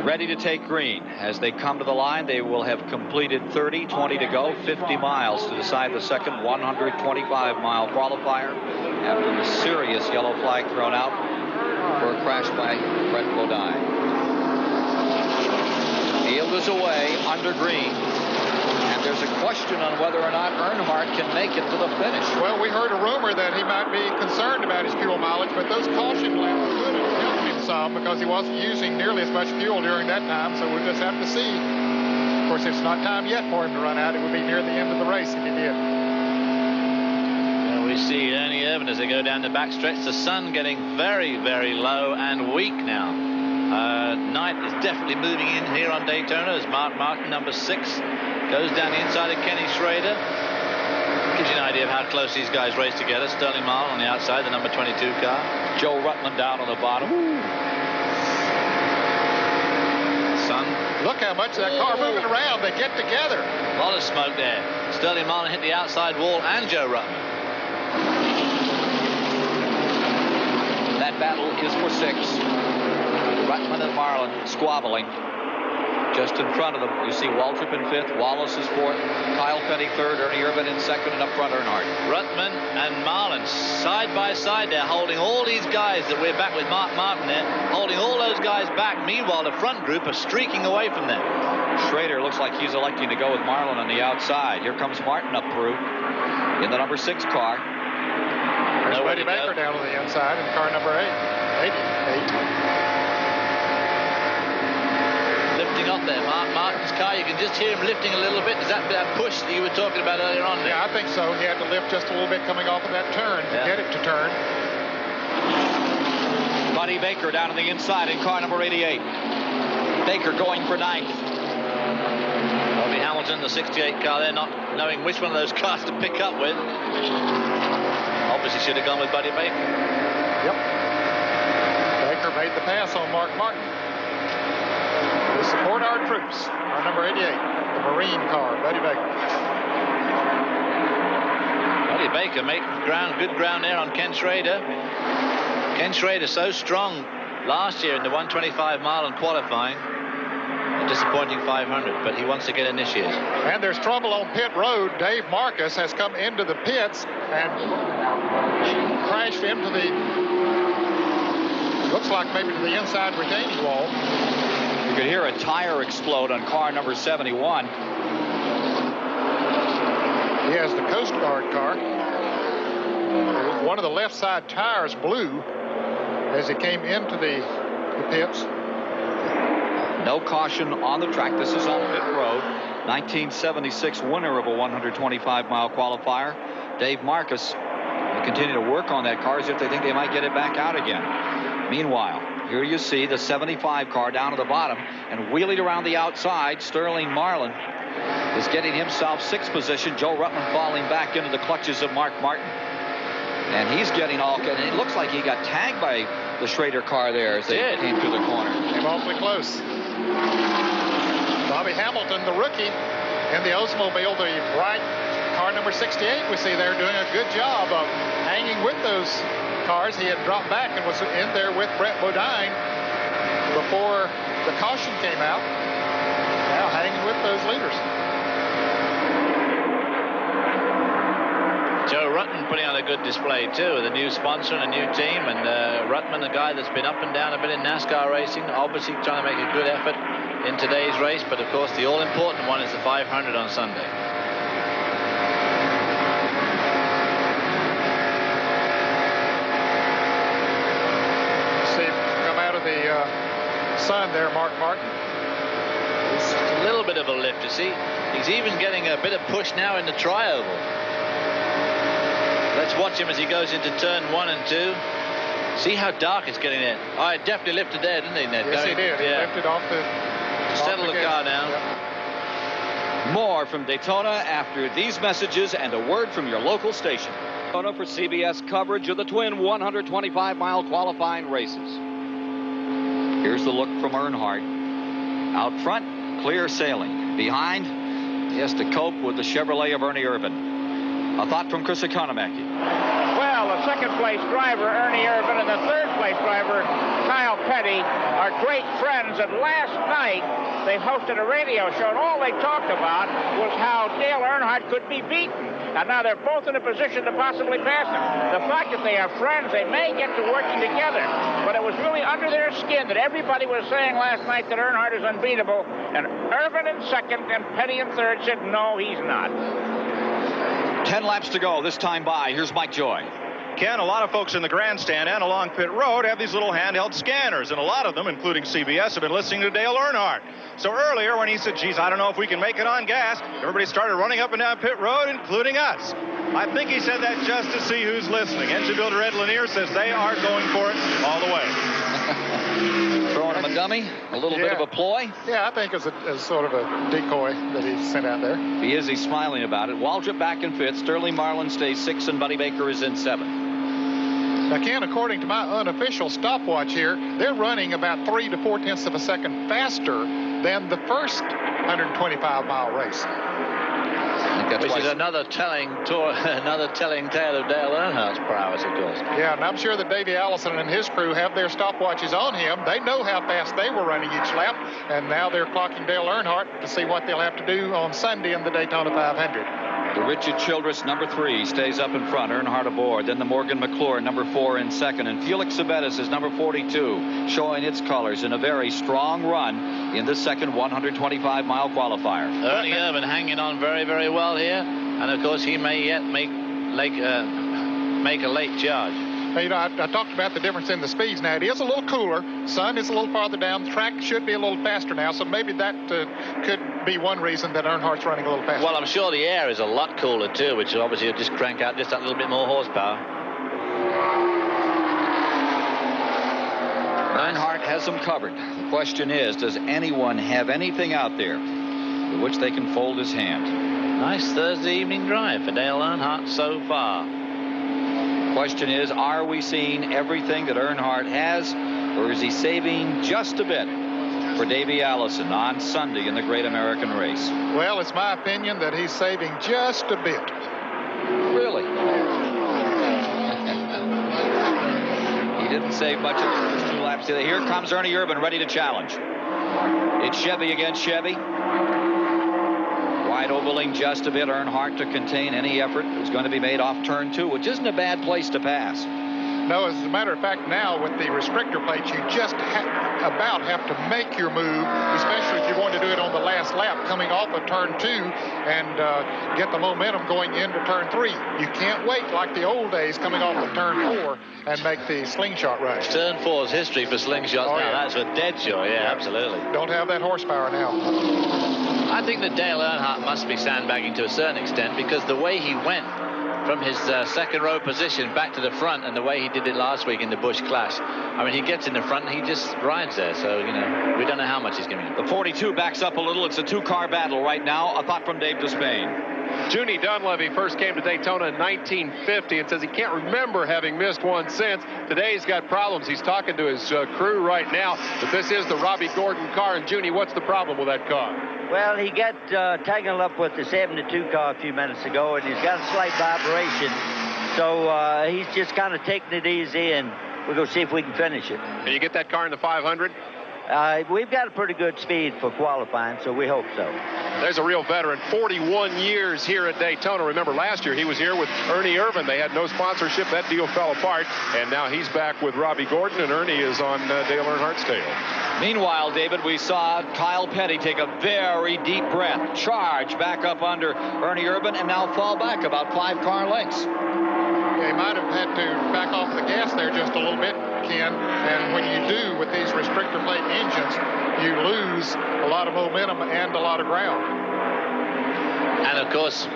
Ready to take green. As they come to the line, they will have completed 30, 20 to go, 50 miles to decide the second 125-mile qualifier after the serious yellow flag thrown out for a crash by Brett Bodine. Field is away under green, and there's a question on whether or not Earnhardt can make it to the finish. Well, we heard a rumor that he might be concerned about his fuel mileage, but those caution laps could have helped him some because he wasn't using nearly as much fuel during that time, so we'll just have to see. Of course, it's not time yet for him to run out. It would be near the end of the race if he did. We see Ernie Irvin as they go down the backstretch. The sun getting very, very low and weak now. Night is definitely moving in here on Daytona as Mark Martin, number 6, goes down the inside of Kenny Schrader. Gives you an idea of how close these guys race together. Sterling Marlin on the outside, the number 22 car. Joe Ruttman down on the bottom. Sun. Look how much that car moving around. They get together. A lot of smoke there. Sterling Marlin hit the outside wall and Joe Ruttman. That battle is for 6. Ruttman and Marlin squabbling. Just in front of them, you see Waltrip in 5th, Wallace is 4th, Kyle Petty 3rd, Ernie Irvin in 2nd, and up front Earnhardt. Ruttman and Marlin side by side there, holding all these guys that we're back with Mark Martin there, holding all those guys back. Meanwhile, the front group are streaking away from them. Schrader looks like he's electing to go with Marlin on the outside. Here comes Martin up through in the number 6 car. There's Buddy Baker down on the inside in car number 8. Lifting off there, Mark Martin's car. You can just hear him lifting a little bit. Is that push that you were talking about earlier on there? Yeah, I think so. He had to lift just a little bit coming off of that turn to get it to turn. Buddy Baker down on the inside in car number 88. Baker going for 9th. Bobby Hamilton, the 68 car there, not knowing which one of those cars to pick up with. Obviously should have gone with Buddy Baker. Yep. Baker made the pass on Mark Martin. We support our troops. Our number 88, the Marine car, Buddy Baker. Buddy Billy Baker making good ground there on Ken Schrader. Ken Schrader so strong last year in the 125 mile and qualifying. A disappointing 500, but he wants to get initiated. And there's trouble on pit road. Dave Marcus has come into the pits and crashed into the, looks like maybe to the inside retaining wall. You could hear a tire explode on car number 71. He has the Coast Guard car. One of the left side tires blew as he came into the pits. No caution on the track. This is on pit road. 1976 winner of a 125-mile qualifier. Dave Marcus will continue to work on that car as if they think they might get it back out again. Meanwhile, here you see the 75 car down at the bottom and wheeling around the outside. Sterling Marlin is getting himself 6th position. Joe Ruttman falling back into the clutches of Mark Martin. And he's getting all, and it looks like he got tagged by the Schrader car there as they came through the corner. Came awfully close. Bobby Hamilton, the rookie, in the Oldsmobile, the bright car number 68 we see there, doing a good job of hanging with those cars. He had dropped back and was in there with Brett Bodine before the caution came out. Now hanging with those leaders. Joe Ruttman putting on a good display too, with a new sponsor and a new team, and Ruttman, a guy that's been up and down a bit in NASCAR racing, obviously trying to make a good effort in today's race, but of course the all-important one is the 500 on Sunday. See him come out of the sun there, Mark Martin. It's a little bit of a lift, you see. He's even getting a bit of push now in the tri-oval. Let's watch him as he goes into turn 1 and 2. See how dark it's getting there. Oh, it definitely lifted there, didn't he, Ned? Yes, he did. He lifted off the... Settle the car down. Yep. More from Daytona after these messages and a word from your local station. Daytona for CBS coverage of the twin 125-mile qualifying races. Here's the look from Earnhardt. Out front, clear sailing. Behind, he has to cope with the Chevrolet of Ernie Irvan. A thought from Chris Economaki. Well, the second-place driver, Ernie Irvan, and the third-place driver, Kyle Petty, are great friends. And last night, they hosted a radio show, and all they talked about was how Dale Earnhardt could be beaten. And now they're both in a position to possibly pass him. The fact that they are friends, they may get to working together. But it was really under their skin that everybody was saying last night that Earnhardt is unbeatable. And Irvan in second and Petty in third said, no, he's not. 10 laps to go, this time by. Here's Mike Joy. Ken, a lot of folks in the grandstand and along pit road have these little handheld scanners, and a lot of them, including CBS, have been listening to Dale Earnhardt. So earlier when he said, geez, I don't know if we can make it on gas, everybody started running up and down pit road, including us. I think he said that just to see who's listening. Engine builder Ed Lanier says they are going for it all the way. Throwing him a dummy, a little bit of a ploy. Yeah, I think it's sort of a decoy that he sent out there. He's smiling about it. Waldrop back in 5th. Sterling Marlin stays 6th, and Buddy Baker is in 7th. Now, Ken, according to my unofficial stopwatch here, they're running about 3 to 4 tenths of a second faster than the first 125-mile race. Which is another telling tale of Dale Earnhardt's prowess, of course. Yeah, and I'm sure that Davey Allison and his crew have their stopwatches on him. They know how fast they were running each lap, and now they're clocking Dale Earnhardt to see what they'll have to do on Sunday in the Daytona 500. The Richard Childress, number 3, stays up in front. Earnhardt aboard. Then the Morgan McClure, number 4, in second. And Felix Sabetis is number 42, showing its colors in a very strong run in the second 125-mile qualifier. Ernie Irvan hanging on very, very well here. And, of course, he may yet make a late charge. Now, you know, I talked about the difference in the speeds. Now, it is a little cooler. Sun is a little farther down. The track should be a little faster now, so maybe that could be one reason that Earnhardt's running a little faster. Well, I'm sure the air is a lot cooler, too, which obviously will just crank out just that little bit more horsepower. Earnhardt has them covered. The question is, does anyone have anything out there with which they can fold his hand? Nice Thursday evening drive for Dale Earnhardt so far. Question is, are we seeing everything that Earnhardt has, or is he saving just a bit for Davey Allison on Sunday in the Great American Race? Well, it's my opinion that he's saving just a bit. Really? He didn't save much of the first 2 laps either. Here comes Ernie Urban ready to challenge. It's Chevy against Chevy. Wide ovaling just a bit. Earnhardt to contain any effort is going to be made off turn 2, which isn't a bad place to pass. No, as a matter of fact, now with the restrictor plates, you just about have to make your move, especially if you're going to do it on the last lap, coming off of turn 2 and get the momentum going into turn 3. You can't wait like the old days coming off of turn 4 and make the slingshot rush. Turn 4's history for slingshots now. That's a dead sure. Yeah, absolutely. Don't have that horsepower now. I think that Dale Earnhardt must be sandbagging to a certain extent, because the way he went from his second row position back to the front and the way he did it last week in the Busch Clash, I mean, he gets in the front and he just rides there. So, you know, we don't know how much he's giving him. The 42 backs up a little. It's a 2-car battle right now. A thought from Dave Despain. Junie Dunleavy first came to Daytona in 1950 and says he can't remember having missed one since. Today he's got problems. He's talking to his crew right now, but this is the Robbie Gordon car. And Junie, what's the problem with that car? Well, he got tangled up with the 72 car a few minutes ago, and he's got a slight vibration. So he's just kind of taking it easy, and we're going to see if we can finish it. Can you get that car in the 500? We've got a pretty good speed for qualifying, so we hope so. There's a real veteran, 41 years here at Daytona. Remember, last year he was here with Ernie Irvan. They had no sponsorship. That deal fell apart, and now he's back with Robbie Gordon, and Ernie is on Dale Earnhardt's tail. Meanwhile, David, we saw Kyle Petty take a very deep breath, charge back up under Ernie Irvan, and now fall back about 5 car lengths. Yeah, he might have had to back off the gas there just a little bit, Ken. And when you do with these restrictor plate engines, you lose a lot of momentum and a lot of ground. And of course,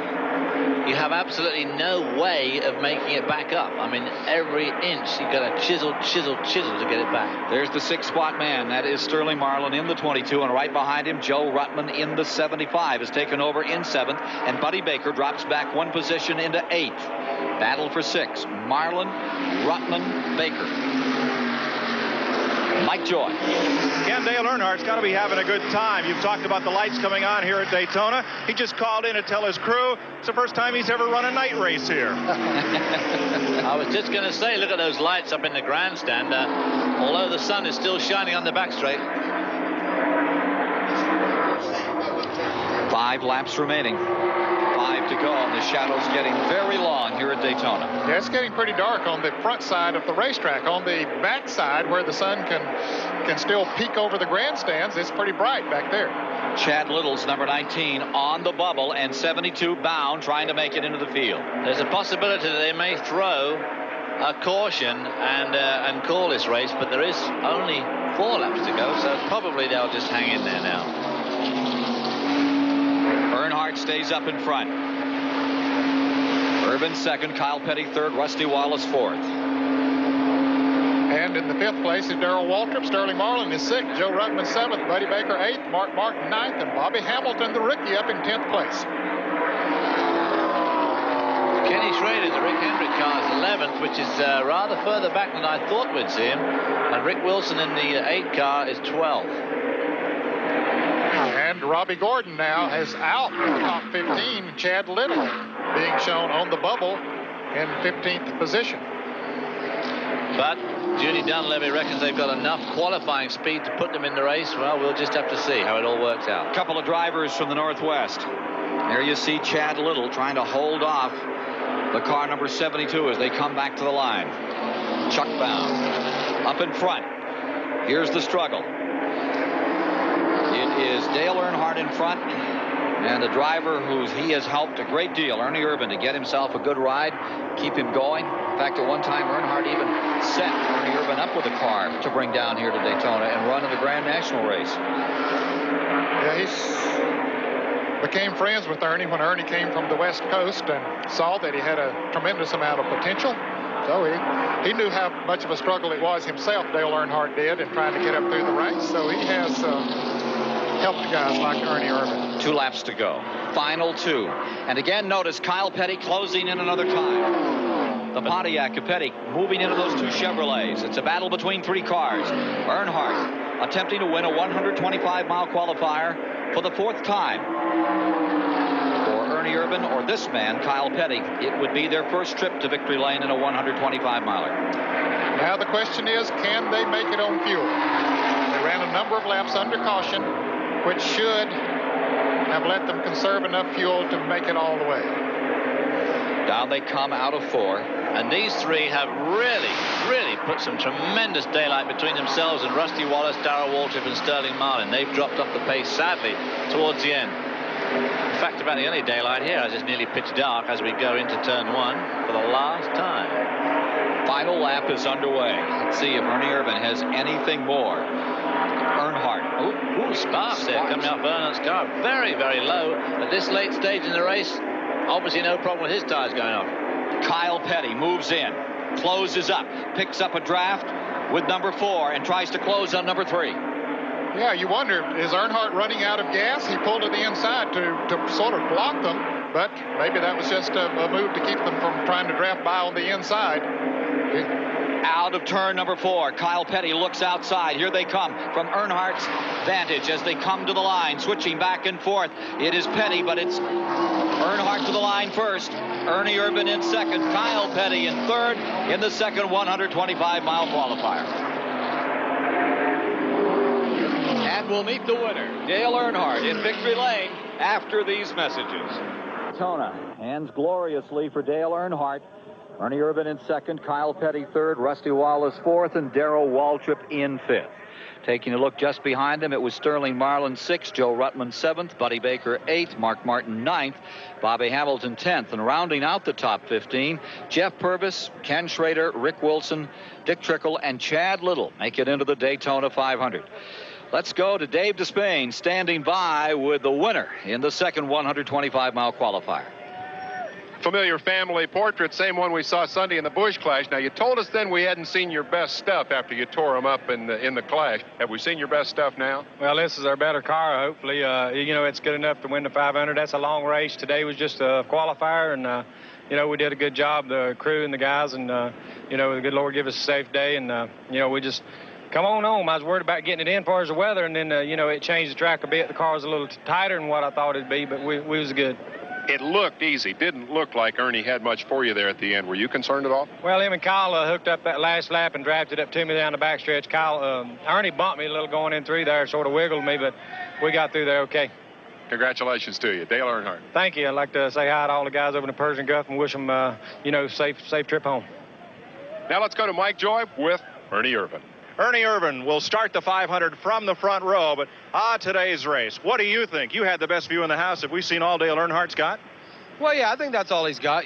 you have absolutely no way of making it back up. I mean, every inch you've got to chisel to get it back. There's the 6-spot man. That is Sterling Marlin in the 22, and right behind him, Joe Ruttman in the 75 has taken over in 7th, and Buddy Baker drops back 1 position into 8th. Battle for 6. Marlin, Ruttman, Baker. Mike Joy. Ken, Dale Earnhardt's got to be having a good time. You've talked about the lights coming on here at Daytona. He just called in to tell his crew it's the first time he's ever run a night race here. I was just going to say, look at those lights up in the grandstand. Although the sun is still shining on the back straight. 5 laps remaining. 5 to go, and the shadow's getting very long here at Daytona. Yeah, it's getting pretty dark on the front side of the racetrack. On the back side, where the sun can still peek over the grandstands, it's pretty bright back there. Chad Little's number 19 on the bubble, and 72 bound, trying to make it into the field. There's a possibility that they may throw a caution and call this race, but there is only 4 laps to go, so probably they'll just hang in there now. Earnhardt stays up in front. Irvin 2nd, Kyle Petty 3rd, Rusty Wallace 4th. And in the 5th place is Darrell Waltrip. Sterling Marlin is 6th. Joe Ruttman 7th. Buddy Baker 8th. Mark Martin 9th. And Bobby Hamilton, the rookie, up in 10th place. Kenny Schrader, the Rick Hendrick car, is 11th, which is rather further back than I thought we'd see him. And Rick Wilson in the 8 car is 12th. And Robbie Gordon now is out in the top 15. Chad Little being shown on the bubble in 15th position. But Junie Dunleavy reckons they've got enough qualifying speed to put them in the race. Well, we'll just have to see how it all works out. A couple of drivers from the Northwest. There you see Chad Little trying to hold off the car number 72 as they come back to the line. Chuck Bound up in front. Here's the struggle. It is Dale Earnhardt in front, and the driver who he has helped a great deal, Ernie Irvan, to get himself a good ride, keep him going. In fact, at one time, Earnhardt even set Ernie Irvan up with a car to bring down here to Daytona and run in the Grand National race. Yeah, he became friends with Ernie when Ernie came from the West Coast and saw that he had a tremendous amount of potential. So he knew how much of a struggle it was himself, Dale Earnhardt did, in trying to get up through the race. So he has helped guys like Ernie Irvan. 2 laps to go. Final 2. And again, notice Kyle Petty closing in another time. The Pontiac of Petty moving into those 2 Chevrolets. It's a battle between 3 cars. Earnhardt attempting to win a 125-mile qualifier for the 4th time. For Ernie Irvan Urban or this man, Kyle Petty. It would be their first trip to victory lane in a 125-miler. Now the question is, can they make it on fuel? They ran a number of laps under caution, which should have let them conserve enough fuel to make it all the way. Down they come out of 4. And these three have really put some tremendous daylight between themselves and Rusty Wallace, Darrell Waltrip, and Sterling Marlin. They've dropped off the pace, sadly, towards the end. In fact, about the only daylight here as it's nearly pitch dark as we go into turn 1 for the last time. Final lap is underway. Let's see if Ernie Irvan has anything more. Earnhardt. Ooh, sparks there coming off Earnhardt's car. Very low at this late stage in the race. Obviously no problem with his tires going off. Kyle Petty moves in, closes up, picks up a draft with number 4 and tries to close on number 3. Yeah, you wonder, is Earnhardt running out of gas? He pulled to the inside to sort of block them, but maybe that was just a move to keep them from trying to draft by on the inside. Out of turn number 4, Kyle Petty looks outside. Here they come from Earnhardt's vantage as they come to the line, switching back and forth. It is Petty, but it's Earnhardt to the line first. Ernie Irvan in second. Kyle Petty in third in the second 125-mile qualifier. And we'll meet the winner, Dale Earnhardt, in victory lane after these messages. Daytona ends gloriously for Dale Earnhardt. Ernie Irvan in second, Kyle Petty third, Rusty Wallace fourth, and Darrell Waltrip in fifth. Taking a look just behind him, it was Sterling Marlin 6th, Joe Ruttman 7th, Buddy Baker 8th, Mark Martin 9th, Bobby Hamilton 10th. And rounding out the top 15, Jeff Purvis, Ken Schrader, Rick Wilson, Dick Trickle, and Chad Little make it into the Daytona 500. Let's go to Dave Despain standing by with the winner in the second 125-mile qualifier. Familiar family portrait, same one we saw Sunday in the Busch Clash. Now, you told us then we hadn't seen your best stuff after you tore them up in the Clash. Have we seen your best stuff now? Well, this is our better car, hopefully. It's good enough to win the 500. That's a long race. Today was just a qualifier, and, we did a good job, the crew and the guys, and, the good Lord give us a safe day, and, we just come on home. I was worried about getting it in as far as the weather, and then, it changed the track a bit. The car was a little tighter than what I thought it'd be, but we was good. It looked easy. Didn't look like Ernie had much for you there at the end. Were you concerned at all? Well, him and Kyle hooked up that last lap and drafted up to me down the backstretch. Ernie bumped me a little going in through there, sort of wiggled me, but we got through there okay. Congratulations to you, Dale Earnhardt. Thank you. I'd like to say hi to all the guys over in the Persian Gulf and wish them, safe trip home. Now let's go to Mike Joy with Ernie Irvan. Ernie Irvan will start the 500 from the front row, but today's race. What do you think? You had the best view in the house. Have we seen all Dale Earnhardt's got? Well, yeah, I think that's all he's got.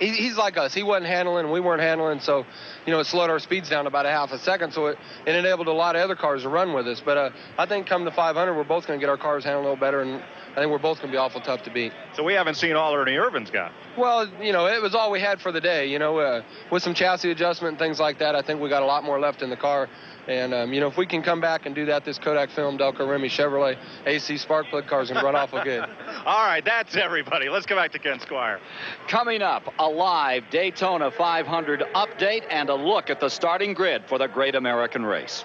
He's like us. He wasn't handling, we weren't handling, so, it slowed our speeds down about a half a second, so it enabled a lot of other cars to run with us. But I think come the 500, we're both going to get our cars handled a little better, and I think we're both going to be awful tough to beat. So we haven't seen all Ernie Irvan's got. Well, it was all we had for the day. With some chassis adjustment and things like that, I think we got a lot more left in the car. And, if we can come back and do that, this Kodak Film, Delco Remy Chevrolet AC spark plug cars can run awful good. All right, that's everybody. Let's go back to Ken Squire. Coming up, a live Daytona 500 update and a look at the starting grid for the Great American Race.